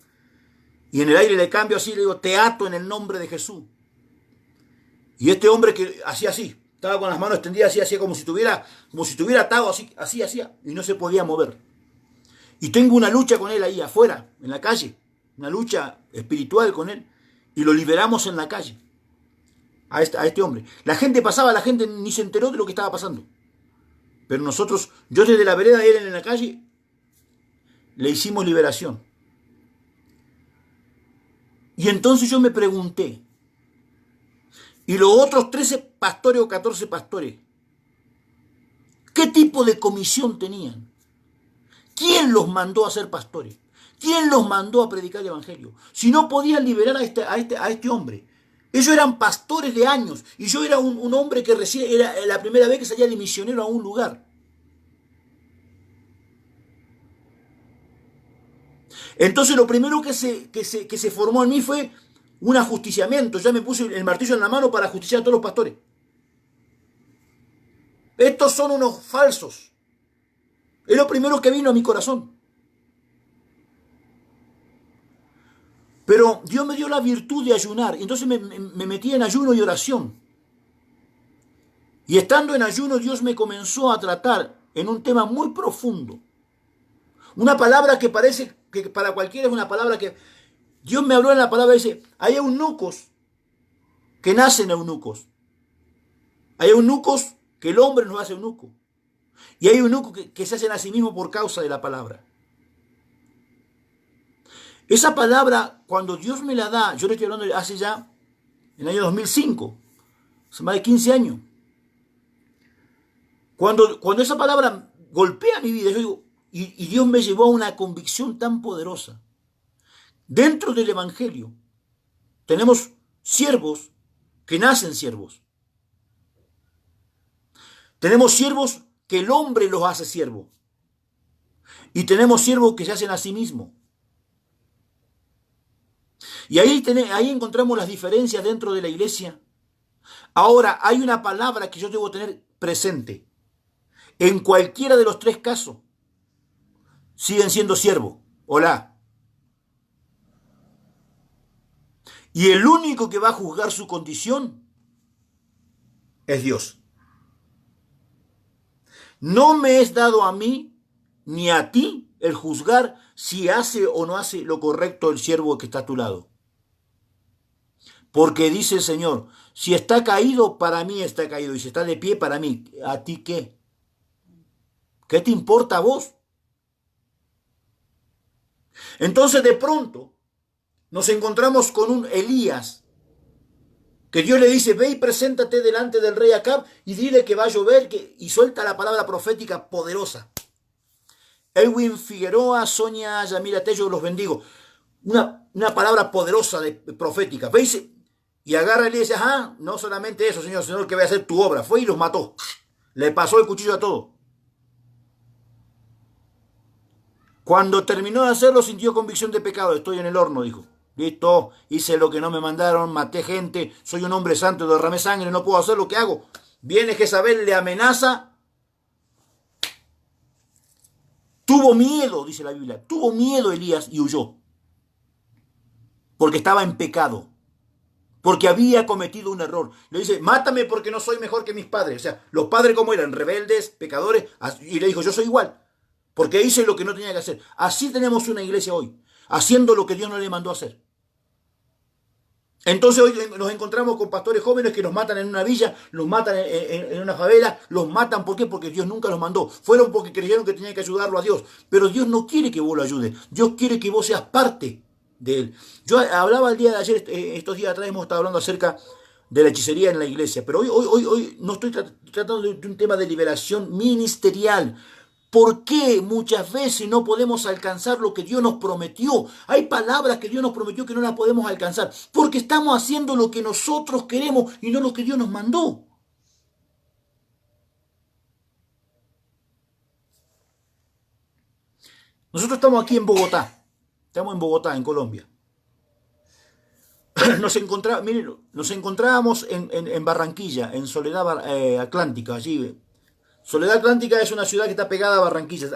y en el aire le cambio así, le digo, te ato en el nombre de Jesús. Y este hombre que hacía así, estaba con las manos extendidas así, hacía como si tuviera atado así hacía, y no se podía mover. Y tengo una lucha con él ahí afuera, en la calle, una lucha espiritual con él, y lo liberamos en la calle, a este hombre. La gente pasaba, la gente ni se enteró de lo que estaba pasando. Pero nosotros, yo desde la vereda, él en la calle, le hicimos liberación. Y entonces yo me pregunté, ¿y los otros 13 pastores o 14 pastores, qué tipo de comisión tenían? ¿Quién los mandó a ser pastores? ¿Quién los mandó a predicar el evangelio? Si no podían liberar a este hombre. Ellos eran pastores de años y yo era un hombre que recién era la primera vez que salía de misionero a un lugar. Entonces lo primero que se formó en mí fue un ajusticiamiento. Ya me puse el martillo en la mano para ajusticiar a todos los pastores. Estos son unos falsos. Es lo primero que vino a mi corazón. Pero Dios me dio la virtud de ayunar. Entonces me metí en ayuno y oración. Y estando en ayuno, Dios me comenzó a tratar en un tema muy profundo. Una palabra que parece que para cualquiera es una palabra que... Dios me habló en la palabra y dice, hay eunucos que nacen eunucos. Hay eunucos que el hombre nos hace eunuco. Y hay eunucos que se hacen a sí mismos por causa de la palabra. Esa palabra, cuando Dios me la da, yo le estoy hablando hace ya, en el año 2005, hace más de 15 años. Cuando esa palabra golpea mi vida, yo digo, y Dios me llevó a una convicción tan poderosa. Dentro del Evangelio tenemos siervos que nacen siervos. Tenemos siervos que el hombre los hace siervos. Y tenemos siervos que se hacen a sí mismos. Y ahí encontramos las diferencias dentro de la iglesia. Ahora, hay una palabra que yo debo tener presente. En cualquiera de los tres casos, siguen siendo siervos. Hola. Y el único que va a juzgar su condición es Dios. No me es dado a mí ni a ti el juzgar si hace o no hace lo correcto el siervo que está a tu lado. Porque dice el Señor, si está caído, para mí está caído. Y si está de pie, para mí. ¿A ti qué? ¿Qué te importa a vos? Entonces de pronto nos encontramos con un Elías que Dios le dice, ve y preséntate delante del rey Acab y dile que va a llover y suelta la palabra profética poderosa. Elwin Figueroa, Sonia Yamila Tello, los bendigo. Una palabra poderosa profética. ¿Veis? Y agarra y le dice, ajá, no solamente eso, Señor, que voy a hacer tu obra. Fue y los mató. Le pasó el cuchillo a todo. Cuando terminó de hacerlo, sintió convicción de pecado. Estoy en el horno, dijo. Listo, hice lo que no me mandaron, maté gente, soy un hombre santo, derramé sangre, no puedo hacer lo que hago. Viene Jezabel, le amenaza. Tuvo miedo, dice la Biblia, tuvo miedo Elías y huyó. Porque estaba en pecado. Porque había cometido un error. Le dice, mátame porque no soy mejor que mis padres. O sea, los padres como eran, rebeldes, pecadores. Y le dijo, yo soy igual. Porque hice lo que no tenía que hacer. Así tenemos una iglesia hoy. Haciendo lo que Dios no le mandó a hacer. Entonces hoy nos encontramos con pastores jóvenes que los matan en una villa, los matan en una favela, los matan, ¿por qué? Porque Dios nunca los mandó. Fueron porque creyeron que tenían que ayudarlo a Dios. Pero Dios no quiere que vos lo ayudes. Dios quiere que vos seas parte de Él. Yo hablaba el día de ayer, estos días atrás hemos estado hablando acerca de la hechicería en la iglesia, pero hoy no estoy tratando de un tema de liberación ministerial. ¿Por qué muchas veces no podemos alcanzar lo que Dios nos prometió? Hay palabras que Dios nos prometió que no las podemos alcanzar. Porque estamos haciendo lo que nosotros queremos y no lo que Dios nos mandó. Nosotros estamos aquí en Bogotá. Estamos en Bogotá, en Colombia. Nos encontrábamos en Barranquilla, en Soledad Atlántica, allí. Soledad Atlántica es una ciudad que está pegada a Barranquilla.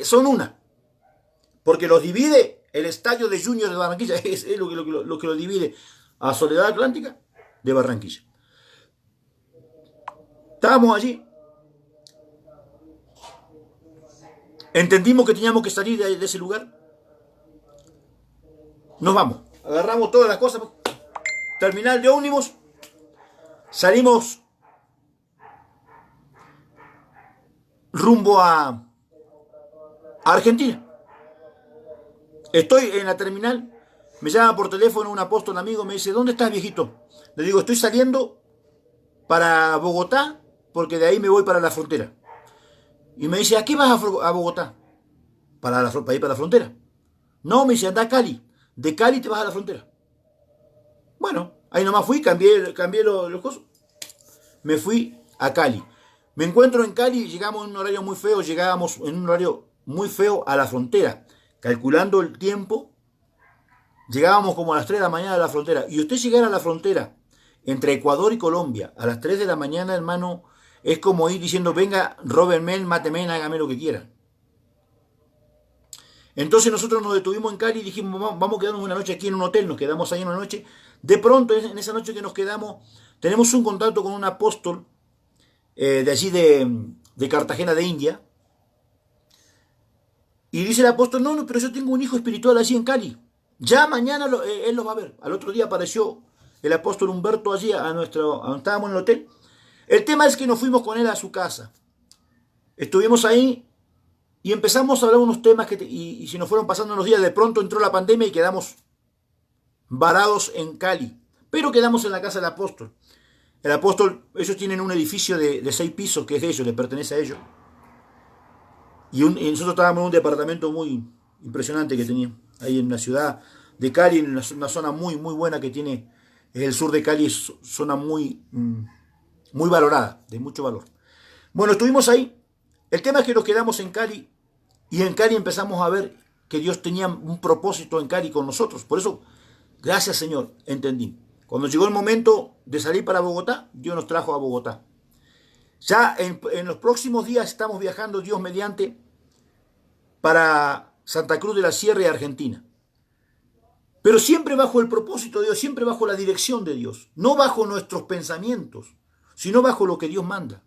Son una. Porque los divide el estadio de Junior de Barranquilla. Es lo que lo divide a Soledad Atlántica de Barranquilla. Estábamos allí. Entendimos que teníamos que salir de ese lugar. Nos vamos. Agarramos todas las cosas. Terminal de ómnibus. Salimos rumbo a Argentina. Estoy en la terminal, me llama por teléfono un apóstol amigo, me dice, ¿dónde estás, viejito? Le digo, estoy saliendo para Bogotá, porque de ahí me voy para la frontera. Y me dice, ¿a qué vas a Bogotá? Para ir para la frontera. No, me dice, anda a Cali. De Cali te vas a la frontera. Bueno, ahí nomás fui, cambié los cosas. Me fui a Cali. Me encuentro en Cali, llegamos en un horario muy feo, llegábamos en un horario muy feo a la frontera. Calculando el tiempo, llegábamos como a las 3 de la mañana a la frontera. Y usted llegar a la frontera entre Ecuador y Colombia a las 3 de la mañana, hermano, es como ir diciendo, venga, róbenme, mátenme, hágame lo que quieran. Entonces nosotros nos detuvimos en Cali y dijimos, vamos a quedarnos una noche aquí en un hotel, nos quedamos ahí una noche. De pronto, en esa noche que nos quedamos, tenemos un contacto con un apóstol de allí de Cartagena de India. Y dice el apóstol, no, pero yo tengo un hijo espiritual allí en Cali. Ya mañana él lo va a ver. Al otro día apareció el apóstol Humberto allí, donde estábamos en el hotel. El tema es que nos fuimos con él a su casa. Estuvimos ahí y empezamos a hablar unos temas y se nos fueron pasando los días. De pronto entró la pandemia y quedamos varados en Cali. Pero quedamos en la casa del apóstol. El apóstol, ellos tienen un edificio de 6 pisos que es de ellos, le pertenece a ellos. Y nosotros estábamos en un departamento muy impresionante que tenía. Ahí en la ciudad de Cali, en una zona muy, muy buena que tiene. Es el sur de Cali, es zona muy valorada, de mucho valor. Bueno, estuvimos ahí. El tema es que nos quedamos en Cali y en Cali empezamos a ver que Dios tenía un propósito en Cali con nosotros. Por eso, gracias Señor, entendí. Cuando llegó el momento de salir para Bogotá, Dios nos trajo a Bogotá. Ya en los próximos días estamos viajando, Dios mediante, para Santa Cruz de la Sierra y Argentina. Pero siempre bajo el propósito de Dios, siempre bajo la dirección de Dios. No bajo nuestros pensamientos, sino bajo lo que Dios manda.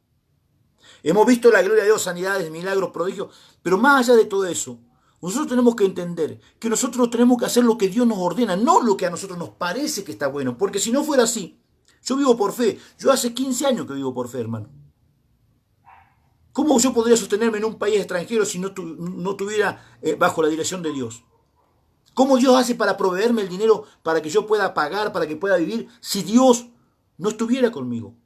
Hemos visto la gloria de Dios, sanidades, milagros, prodigios, pero más allá de todo eso, nosotros tenemos que entender que nosotros tenemos que hacer lo que Dios nos ordena, no lo que a nosotros nos parece que está bueno, porque si no fuera así, yo vivo por fe, yo hace 15 años que vivo por fe, hermano. ¿Cómo yo podría sostenerme en un país extranjero si no tuviera bajo la dirección de Dios? ¿Cómo Dios hace para proveerme el dinero para que yo pueda pagar, para que pueda vivir, si Dios no estuviera conmigo?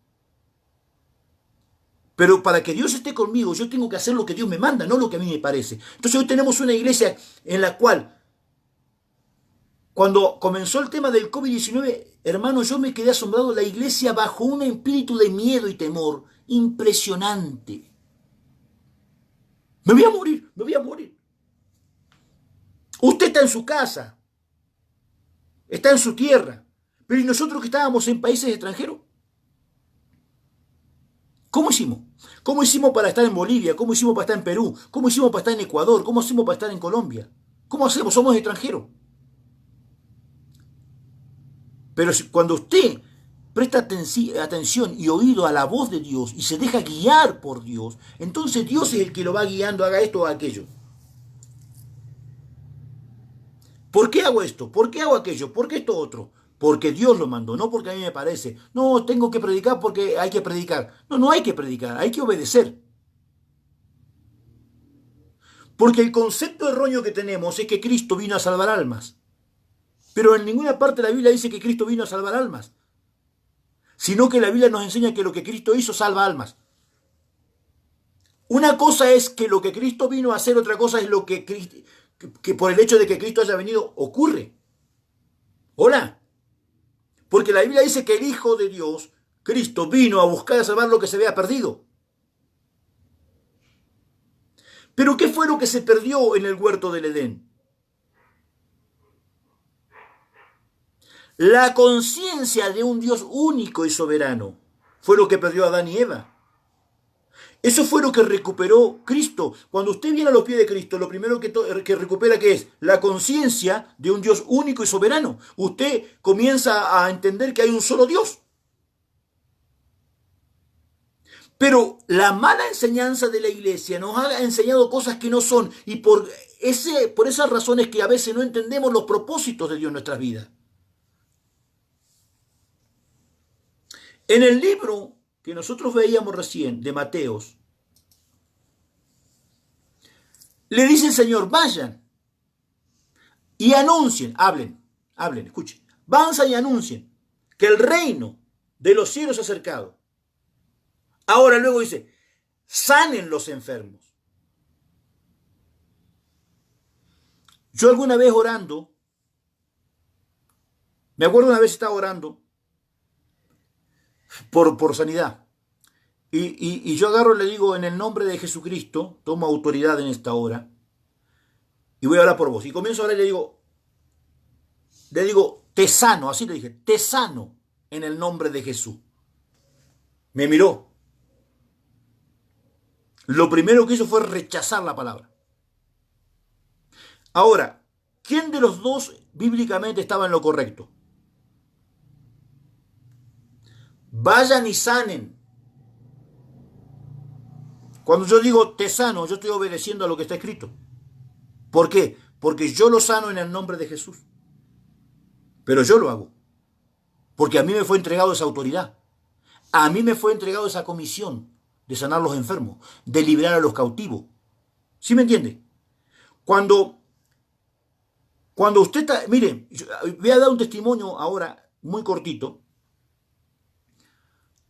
Pero para que Dios esté conmigo, yo tengo que hacer lo que Dios me manda, no lo que a mí me parece. Entonces hoy tenemos una iglesia en la cual, cuando comenzó el tema del COVID-19, hermano, yo me quedé asombrado, la iglesia bajo un espíritu de miedo y temor impresionante. Me voy a morir, me voy a morir. Usted está en su casa, está en su tierra, pero ¿y nosotros que estábamos en países extranjeros? ¿Cómo hicimos? ¿Cómo hicimos para estar en Bolivia? ¿Cómo hicimos para estar en Perú? ¿Cómo hicimos para estar en Ecuador? ¿Cómo hicimos para estar en Colombia? ¿Cómo hacemos? Somos extranjeros. Pero cuando usted presta atención y oído a la voz de Dios y se deja guiar por Dios, entonces Dios es el que lo va guiando, haga esto o aquello. ¿Por qué hago esto? ¿Por qué hago aquello? ¿Por qué esto otro? Porque Dios lo mandó, no porque a mí me parece. No, tengo que predicar porque hay que predicar. No, no hay que predicar, hay que obedecer. Porque el concepto erróneo que tenemos es que Cristo vino a salvar almas. Pero en ninguna parte de la Biblia dice que Cristo vino a salvar almas. Sino que la Biblia nos enseña que lo que Cristo hizo salva almas. Una cosa es que lo que Cristo vino a hacer, otra cosa es lo que por el hecho de que Cristo haya venido ocurre. Hola. Porque la Biblia dice que el Hijo de Dios, Cristo, vino a buscar y a salvar lo que se había perdido. Pero ¿qué fue lo que se perdió en el huerto del Edén? La conciencia de un Dios único y soberano fue lo que perdió Adán y Eva. Eso fue lo que recuperó Cristo. Cuando usted viene a los pies de Cristo, lo primero que recupera ¿qué es? La conciencia de un Dios único y soberano. Usted comienza a entender que hay un solo Dios. Pero la mala enseñanza de la iglesia nos ha enseñado cosas que no son. Y por esas razones que a veces no entendemos los propósitos de Dios en nuestras vidas. En el libro que nosotros veíamos recién, de Mateos, le dice el Señor, vayan y anuncien, hablen, escuchen, vayan y anuncien que el reino de los cielos se ha acercado. Ahora luego dice, sanen los enfermos. Yo alguna vez orando, me acuerdo una vez estaba orando por sanidad. Y yo agarro y le digo, en el nombre de Jesucristo, tomo autoridad en esta hora, y voy a orar por vos. Y comienzo a orar y le digo, te sano, así le dije, te sano en el nombre de Jesús. Me miró. Lo primero que hizo fue rechazar la palabra. Ahora, ¿quién de los dos bíblicamente estaba en lo correcto? Vayan y sanen. Cuando yo digo te sano, yo estoy obedeciendo a lo que está escrito. ¿Por qué? Porque yo lo sano en el nombre de Jesús. Pero yo lo hago. Porque a mí me fue entregado esa autoridad. A mí me fue entregado esa comisión de sanar a los enfermos, de liberar a los cautivos. ¿Sí me entiende? Cuando usted está... Mire, voy a dar un testimonio ahora muy cortito.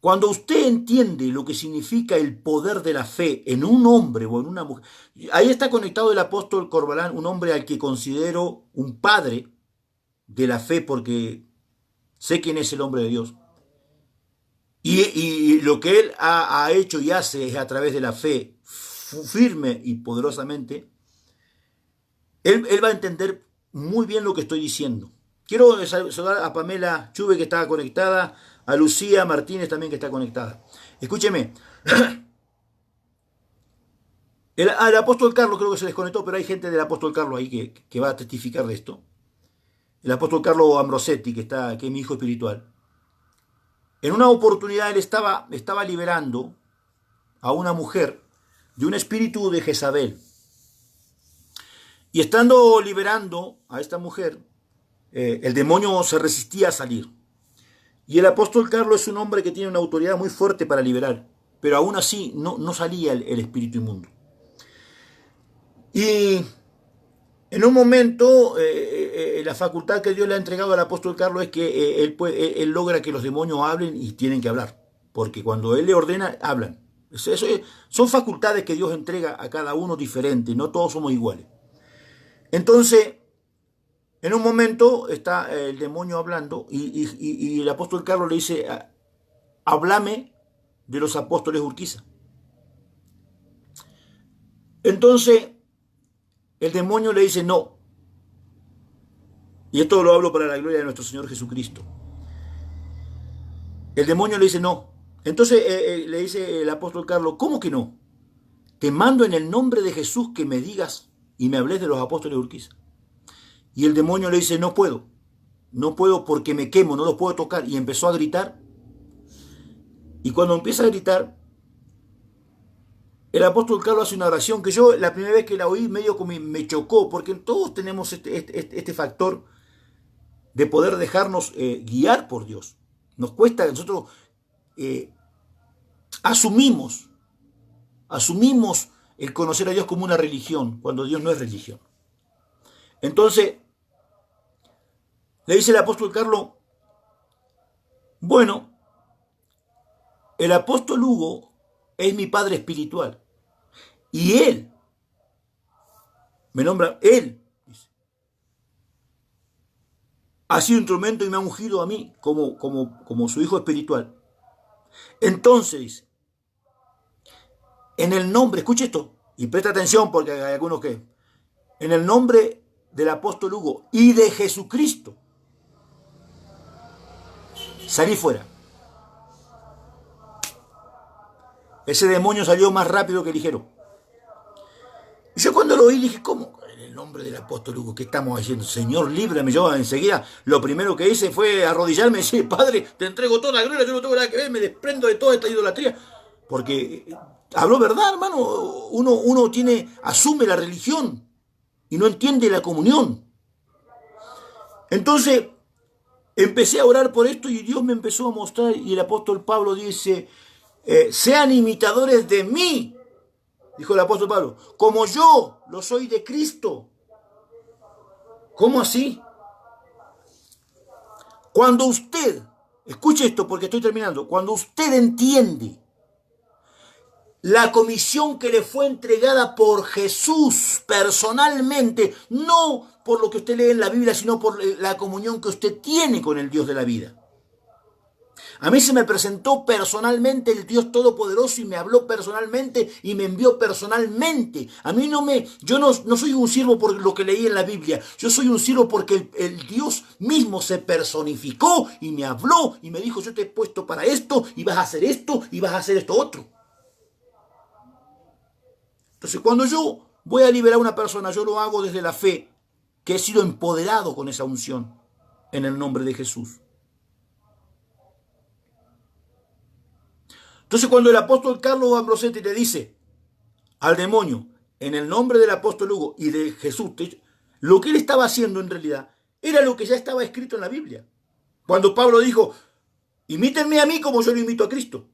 Cuando usted entiende lo que significa el poder de la fe en un hombre o en una mujer, ahí está conectado el apóstol Corbalán, un hombre al que considero un padre de la fe porque sé quién es el hombre de Dios. Y lo que él ha hecho y hace es a través de la fe firme y poderosamente, él va a entender muy bien lo que estoy diciendo. Quiero saludar a Pamela Chuve, que está conectada, a Lucía Martínez también, que está conectada. Escúcheme, al apóstol Carlos creo que se desconectó, pero hay gente del apóstol Carlos ahí que va a testificar de esto. El apóstol Carlos Ambrosetti, que es mi hijo espiritual. En una oportunidad él estaba liberando a una mujer de un espíritu de Jezabel. Y estando liberando a esta mujer, el demonio se resistía a salir. Y el apóstol Carlos es un hombre que tiene una autoridad muy fuerte para liberar, pero aún así no salía el espíritu inmundo. Y en un momento, la facultad que Dios le ha entregado al apóstol Carlos es que él logra que los demonios hablen y tienen que hablar, porque cuando él le ordena, hablan. Son facultades que Dios entrega a cada uno diferente, no todos somos iguales. Entonces, en un momento está el demonio hablando y el apóstol Carlos le dice, háblame de los apóstoles Urquiza. Entonces, el demonio le dice no. Y esto lo hablo para la gloria de nuestro Señor Jesucristo. El demonio le dice no. Entonces le dice el apóstol Carlos, ¿cómo que no? Te mando en el nombre de Jesús que me digas y me hables de los apóstoles Urquiza. Y el demonio le dice, no puedo porque me quemo, no los puedo tocar. Y empezó a gritar. Y cuando empieza a gritar, el apóstol Carlos hace una oración que yo la primera vez que la oí medio como me chocó, porque todos tenemos este factor de poder dejarnos guiar por Dios. Nos cuesta, nosotros asumimos el conocer a Dios como una religión, cuando Dios no es religión. Entonces, le dice el apóstol Carlos, bueno, el apóstol Hugo es mi padre espiritual. Y él, me nombra, él, dice, ha sido instrumento y me ha ungido a mí como su hijo espiritual. Entonces, en el nombre, escuche esto, y presta atención porque hay algunos que, en el nombre del apóstol Hugo y de Jesucristo, salí fuera. Ese demonio salió más rápido que ligero. Y yo cuando lo oí dije, ¿cómo? En el nombre del apóstol Hugo, ¿qué estamos haciendo? Señor, líbrame. Yo enseguida lo primero que hice fue arrodillarme y decir, Padre, te entrego toda la gloria, yo no tengo nada que ver, me desprendo de toda esta idolatría. Porque habló verdad, hermano. Uno asume la religión y no entiende la comunión. Entonces, empecé a orar por esto y Dios me empezó a mostrar, y el apóstol Pablo dice, sean imitadores de mí, dijo el apóstol Pablo, como yo lo soy de Cristo. ¿Cómo así? Cuando usted, escuche esto porque estoy terminando, cuando usted entiende la comisión que le fue entregada por Jesús personalmente, no por lo que usted lee en la Biblia, sino por la comunión que usted tiene con el Dios de la vida. A mí se me presentó personalmente el Dios Todopoderoso y me habló personalmente y me envió personalmente. A mí yo no soy un siervo por lo que leí en la Biblia. Yo soy un siervo porque el Dios mismo se personificó y me habló y me dijo, yo te he puesto para esto y vas a hacer esto y vas a hacer esto otro. Entonces, cuando yo voy a liberar a una persona, yo lo hago desde la fe, que he sido empoderado con esa unción en el nombre de Jesús. Entonces, cuando el apóstol Carlos Ambrosetti le dice al demonio, en el nombre del apóstol Hugo y de Jesús, lo que él estaba haciendo en realidad era lo que ya estaba escrito en la Biblia. Cuando Pablo dijo, imítenme a mí como yo lo imito a Cristo.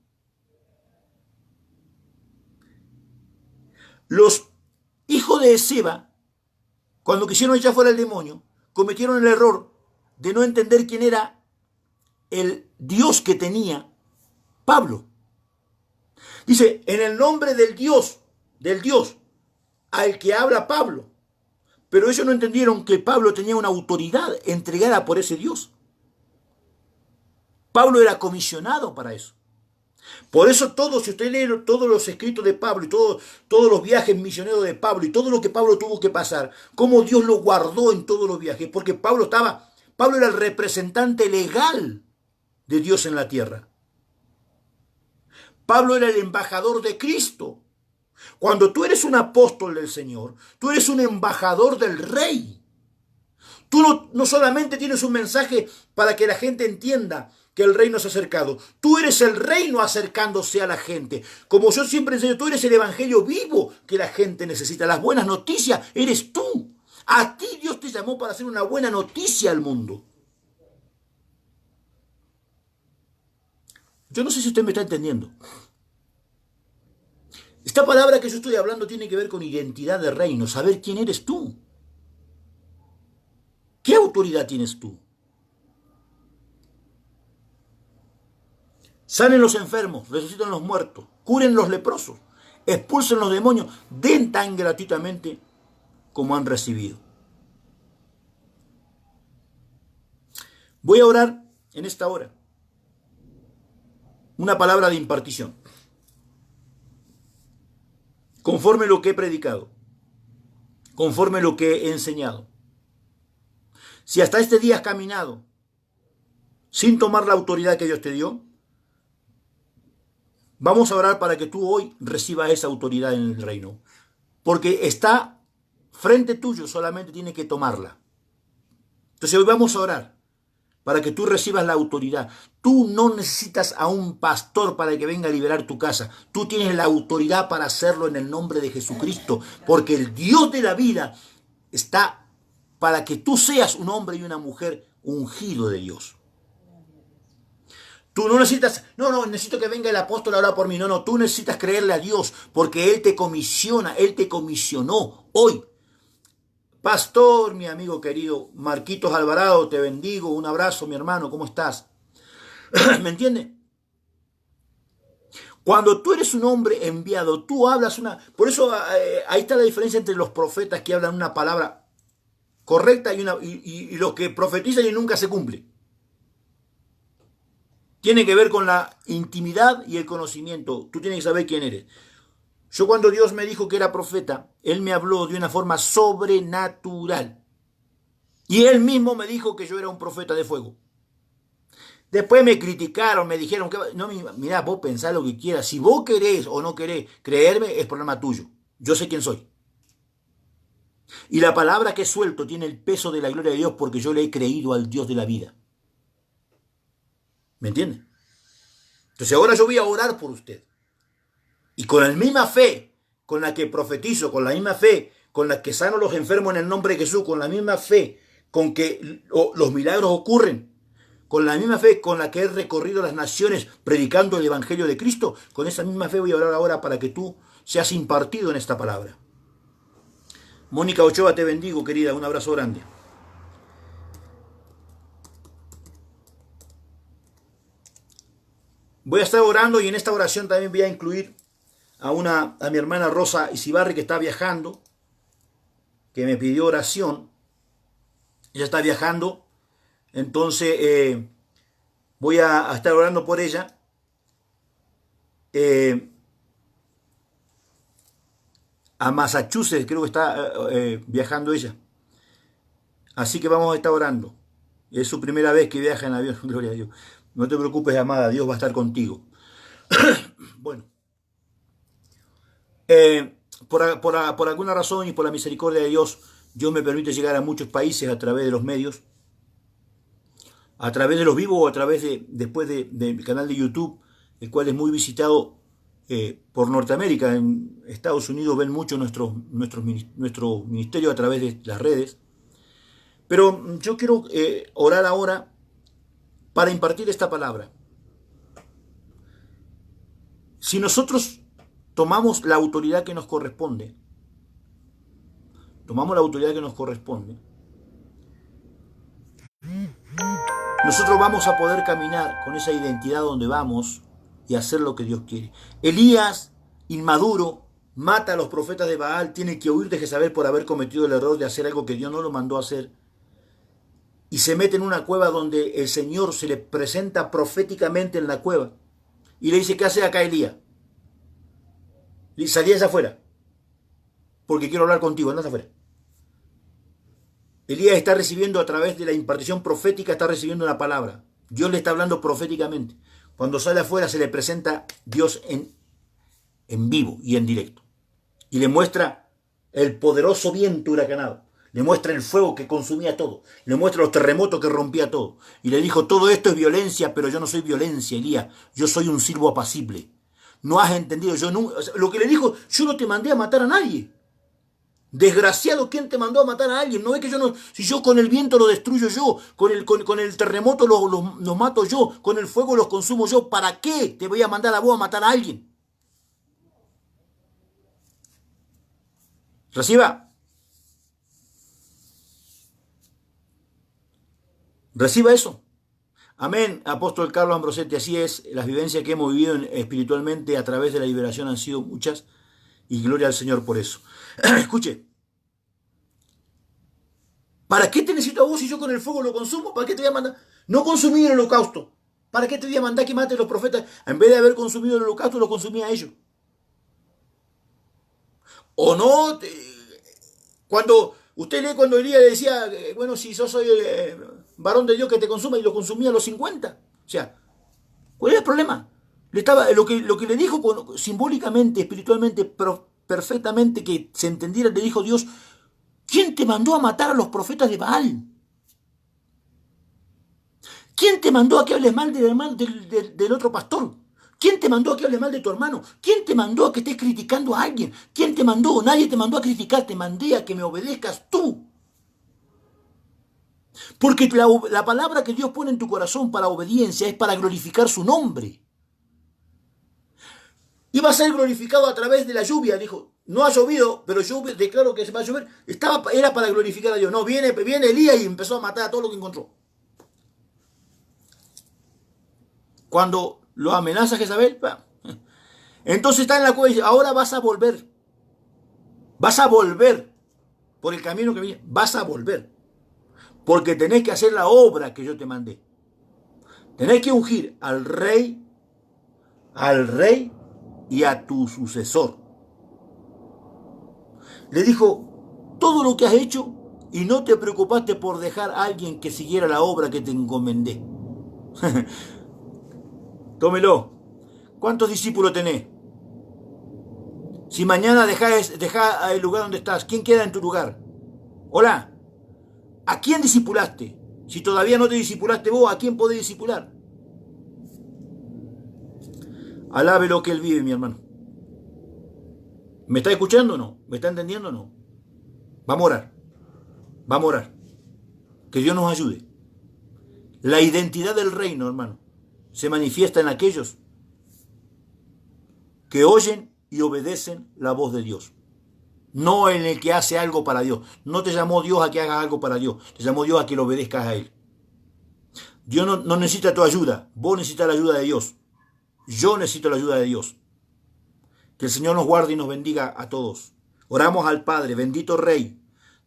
Los hijos de Seba, cuando quisieron echar fuera el demonio, cometieron el error de no entender quién era el Dios que tenía Pablo. Dice, en el nombre del Dios al que habla Pablo. Pero ellos no entendieron que Pablo tenía una autoridad entregada por ese Dios. Pablo era comisionado para eso. Por eso todo, si usted lee todos los escritos de Pablo y todos los viajes misioneros de Pablo y todo lo que Pablo tuvo que pasar, cómo Dios lo guardó en todos los viajes, porque Pablo era el representante legal de Dios en la tierra. Pablo era el embajador de Cristo. Cuando tú eres un apóstol del Señor, tú eres un embajador del Rey. Tú no solamente tienes un mensaje para que la gente entienda que el reino se ha acercado. Tú eres el reino acercándose a la gente. Como yo siempre enseño, tú eres el evangelio vivo que la gente necesita. Las buenas noticias eres tú. A ti Dios te llamó para hacer una buena noticia al mundo. Yo no sé si usted me está entendiendo. Esta palabra que yo estoy hablando tiene que ver con identidad de reino, saber quién eres tú. ¿Qué autoridad tienes tú? Sanen los enfermos, resucitan los muertos, curen los leprosos, expulsen los demonios, den tan gratuitamente como han recibido. Voy a orar en esta hora una palabra de impartición, conforme lo que he predicado, conforme lo que he enseñado. Si hasta este día has caminado sin tomar la autoridad que Dios te dio, vamos a orar para que tú hoy recibas esa autoridad en el reino. Porque está frente tuyo, solamente tienes que tomarla. Entonces hoy vamos a orar para que tú recibas la autoridad. Tú no necesitas a un pastor para que venga a liberar tu casa. Tú tienes la autoridad para hacerlo en el nombre de Jesucristo. Porque el Dios de la vida está para que tú seas un hombre y una mujer ungido de Dios. Tú no necesitas, no, necesito que venga el apóstol a orar por mí. No, tú necesitas creerle a Dios porque Él te comisiona, Él te comisionó hoy. Pastor, mi amigo querido, Marquitos Alvarado, te bendigo, un abrazo, mi hermano, ¿cómo estás? ¿Me entiendes? Cuando tú eres un hombre enviado, tú hablas una... Por eso ahí está la diferencia entre los profetas que hablan una palabra correcta y los que profetizan y nunca se cumple. Tiene que ver con la intimidad y el conocimiento. Tú tienes que saber quién eres. Yo cuando Dios me dijo que era profeta, Él me habló de una forma sobrenatural. Y Él mismo me dijo que yo era un profeta de fuego. Después me criticaron, me dijeron que... No, mirá, vos pensás lo que quieras. Si vos querés o no querés creerme, es problema tuyo. Yo sé quién soy. Y la palabra que he suelto tiene el peso de la gloria de Dios porque yo le he creído al Dios de la vida. ¿Me entiende? Entonces ahora yo voy a orar por usted. Y con la misma fe con la que profetizo, con la misma fe con la que sano a los enfermos en el nombre de Jesús, con la misma fe con que los milagros ocurren, con la misma fe con la que he recorrido las naciones predicando el Evangelio de Cristo, con esa misma fe voy a orar ahora para que tú seas impartido en esta palabra. Mónica Ochoa, te bendigo, querida, un abrazo grande. Voy a estar orando y en esta oración también voy a incluir a mi hermana Rosa Isibarri, que está viajando, que me pidió oración. Ella está viajando, entonces voy a estar orando por ella. A Massachusetts creo que está viajando ella. Así que vamos a estar orando. Es su primera vez que viaja en avión, gloria a Dios. No te preocupes, amada, Dios va a estar contigo. Bueno. Por alguna razón y por la misericordia de Dios, Dios me permite llegar a muchos países a través de los medios, a través de los vivos o a través después del canal de YouTube, el cual es muy visitado por Norteamérica. En Estados Unidos ven mucho nuestro ministerio a través de las redes. Pero yo quiero orar ahora para impartir esta palabra. Si nosotros tomamos la autoridad que nos corresponde, nosotros vamos a poder caminar con esa identidad donde vamos y hacer lo que Dios quiere. Elías, inmaduro, mata a los profetas de Baal, tiene que huir de Jezabel por haber cometido el error de hacer algo que Dios no lo mandó a hacer. Y se mete en una cueva donde el Señor se le presenta proféticamente en la cueva y le dice, ¿qué hace acá Elías? Y salías afuera, porque quiero hablar contigo, andás afuera. Elías está recibiendo a través de la impartición profética, está recibiendo una palabra. Dios le está hablando proféticamente. Cuando sale afuera se le presenta Dios en vivo y en directo. Y le muestra el poderoso viento huracanado. Le muestra el fuego que consumía todo. Le muestra los terremotos que rompía todo. Y le dijo, todo esto es violencia, pero yo no soy violencia, Elías. Yo soy un siervo apacible. No has entendido. Yo no, o sea, lo que le dijo, yo no te mandé a matar a nadie. Desgraciado, ¿quién te mandó a matar a alguien? No es que yo no, si yo con el viento lo destruyo yo, con el terremoto los mato yo, con el fuego los consumo yo, ¿para qué te voy a mandar a vos a matar a alguien? Reciba, reciba eso. Amén, apóstol Carlos Ambrosetti, así es, las vivencias que hemos vivido espiritualmente a través de la liberación han sido muchas y gloria al Señor por eso. Escuche, ¿para qué te necesito a vos si yo con el fuego lo consumo? ¿Para qué te voy a mandar? No consumí el holocausto. ¿Para qué te voy a mandar que mate a los profetas? En vez de haber consumido el holocausto, lo consumí a ellos. O no, cuando usted lee cuando Elías le decía, bueno, si yo soy varón de Dios que te consuma y lo consumía a los 50. O sea, ¿cuál es el problema? Lo que le dijo simbólicamente, espiritualmente, pero perfectamente que se entendiera, le dijo Dios, ¿quién te mandó a matar a los profetas de Baal? ¿Quién te mandó a que hables mal del otro pastor? ¿Quién te mandó a que hables mal de tu hermano? ¿Quién te mandó a que estés criticando a alguien? ¿Quién te mandó? Nadie te mandó a criticar, te mandé a que me obedezcas tú. Porque la palabra que Dios pone en tu corazón para obediencia es para glorificar su nombre. Y va a ser glorificado a través de la lluvia, dijo. No ha llovido, pero yo declaro que se va a llover. Era para glorificar a Dios. No, viene Elías y empezó a matar a todo lo que encontró. Cuando lo amenaza Jezabel, entonces está en la cueva y dice, ahora vas a volver. Vas a volver por el camino que viene. Vas a volver. Porque tenés que hacer la obra que yo te mandé. Tenés que ungir al rey y a tu sucesor. Le dijo, todo lo que has hecho y no te preocupaste por dejar a alguien que siguiera la obra que te encomendé. Tómelo. ¿Cuántos discípulos tenés? Si mañana dejás el lugar donde estás, ¿quién queda en tu lugar? Hola. ¿A quién discipulaste? Si todavía no te discipulaste vos, ¿a quién podés discipular? Alabe lo que Él vive, mi hermano. ¿Me está escuchando o no? ¿Me está entendiendo o no? Vamos a orar. Vamos a orar. Que Dios nos ayude. La identidad del reino, hermano, se manifiesta en aquellos que oyen y obedecen la voz de Dios. No en el que hace algo para Dios. No te llamó Dios a que hagas algo para Dios. Te llamó Dios a que lo obedezcas a Él. Dios no necesita tu ayuda. Vos necesitas la ayuda de Dios. Yo necesito la ayuda de Dios. Que el Señor nos guarde y nos bendiga a todos. Oramos al Padre, bendito Rey,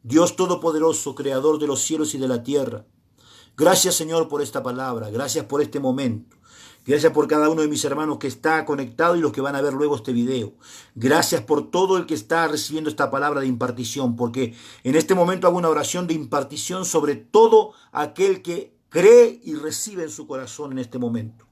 Dios Todopoderoso, Creador de los cielos y de la tierra. Gracias, Señor, por esta palabra. Gracias por este momento. Gracias por cada uno de mis hermanos que está conectado y los que van a ver luego este video. Gracias por todo el que está recibiendo esta palabra de impartición, porque en este momento hago una oración de impartición sobre todo aquel que cree y recibe en su corazón en este momento.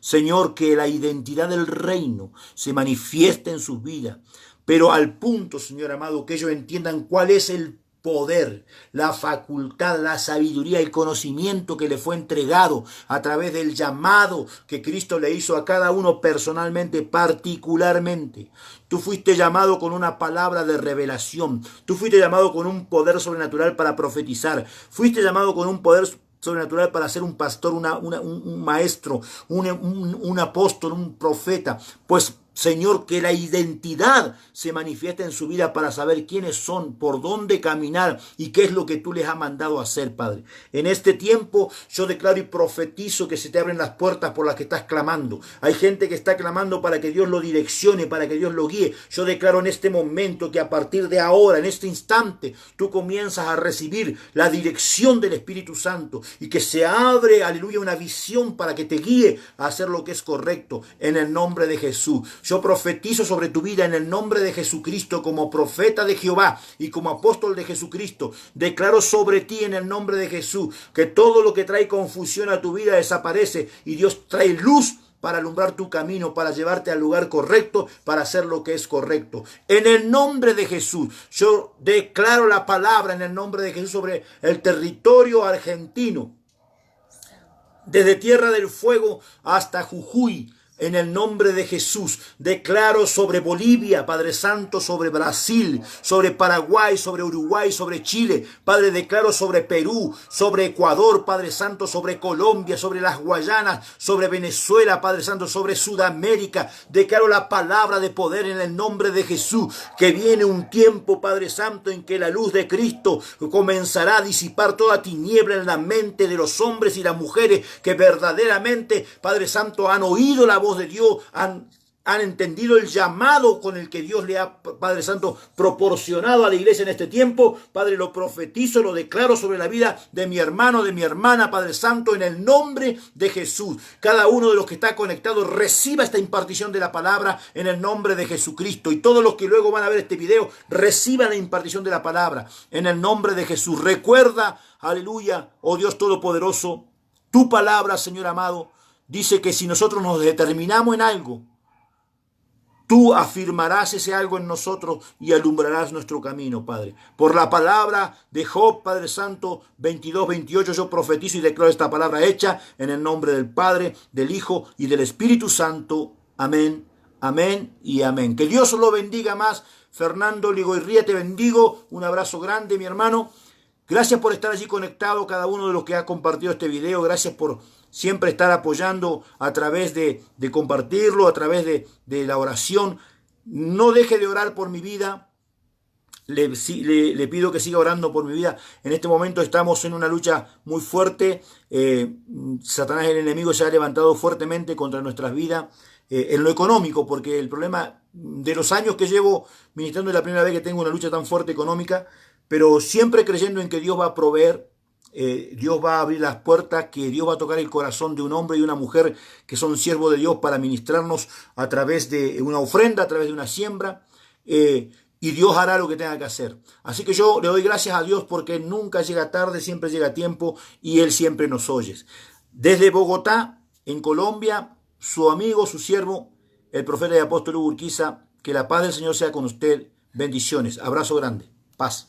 Señor, que la identidad del reino se manifieste en sus vidas, pero al punto, Señor amado, que ellos entiendan cuál es el poder, la facultad, la sabiduría, el conocimiento que le fue entregado a través del llamado que Cristo le hizo a cada uno personalmente, particularmente. Tú fuiste llamado con una palabra de revelación. Tú fuiste llamado con un poder sobrenatural para profetizar. Fuiste llamado con un poder sobrenatural para ser un pastor, un maestro, un apóstol, un profeta. Pues Señor, que la identidad se manifieste en su vida para saber quiénes son, por dónde caminar y qué es lo que tú les has mandado a hacer, Padre. En este tiempo yo declaro y profetizo que se te abren las puertas por las que estás clamando. Hay gente que está clamando para que Dios lo direccione, para que Dios lo guíe. Yo declaro en este momento que a partir de ahora, en este instante, tú comienzas a recibir la dirección del Espíritu Santo y que se abre, aleluya, una visión para que te guíe a hacer lo que es correcto en el nombre de Jesús. Yo profetizo sobre tu vida en el nombre de Jesucristo como profeta de Jehová y como apóstol de Jesucristo. Declaro sobre ti en el nombre de Jesús que todo lo que trae confusión a tu vida desaparece y Dios trae luz para alumbrar tu camino, para llevarte al lugar correcto, para hacer lo que es correcto. En el nombre de Jesús, yo declaro la palabra en el nombre de Jesús sobre el territorio argentino, desde Tierra del Fuego hasta Jujuy. En el nombre de Jesús, declaro sobre Bolivia, Padre Santo, sobre Brasil, sobre Paraguay, sobre Uruguay, sobre Chile. Padre, declaro sobre Perú, sobre Ecuador, Padre Santo, sobre Colombia, sobre las Guayanas, sobre Venezuela, Padre Santo, sobre Sudamérica. Declaro la palabra de poder en el nombre de Jesús, que viene un tiempo, Padre Santo, en que la luz de Cristo comenzará a disipar toda tiniebla en la mente de los hombres y las mujeres que verdaderamente, Padre Santo, han oído la voz de Dios, han entendido el llamado con el que Dios le ha, Padre Santo, proporcionado a la iglesia en este tiempo. Padre, lo profetizo, lo declaro sobre la vida de mi hermano, de mi hermana, Padre Santo, en el nombre de Jesús. Cada uno de los que está conectado reciba esta impartición de la palabra en el nombre de Jesucristo. Y todos los que luego van a ver este video, reciban la impartición de la palabra en el nombre de Jesús. Recuerda, aleluya, oh Dios Todopoderoso, tu palabra, Señor amado, dice que si nosotros nos determinamos en algo, tú afirmarás ese algo en nosotros y alumbrarás nuestro camino, Padre. Por la palabra de Job, Padre Santo, 22-28, yo profetizo y declaro esta palabra hecha en el nombre del Padre, del Hijo y del Espíritu Santo. Amén, amén y amén. Que Dios lo bendiga más. Fernando Ligoirría, te bendigo. Un abrazo grande, mi hermano. Gracias por estar allí conectado, cada uno de los que ha compartido este video. Gracias por siempre estar apoyando a través de compartirlo, a través de la oración. No deje de orar por mi vida. Le pido que siga orando por mi vida. En este momento estamos en una lucha muy fuerte. Satanás, el enemigo, se ha levantado fuertemente contra nuestras vidas. En lo económico, porque el problema de los años que llevo ministrando es la primera vez que tengo una lucha tan fuerte económica, pero siempre creyendo en que Dios va a proveer, Dios va a abrir las puertas, que Dios va a tocar el corazón de un hombre y una mujer que son siervos de Dios para ministrarnos a través de una ofrenda, a través de una siembra, y Dios hará lo que tenga que hacer. Así que yo le doy gracias a Dios porque Él nunca llega tarde, siempre llega a tiempo y Él siempre nos oye. Desde Bogotá, en Colombia, su amigo, su siervo, el profeta y apóstol Hugo Urquiza, que la paz del Señor sea con usted. Bendiciones. Abrazo grande. Paz.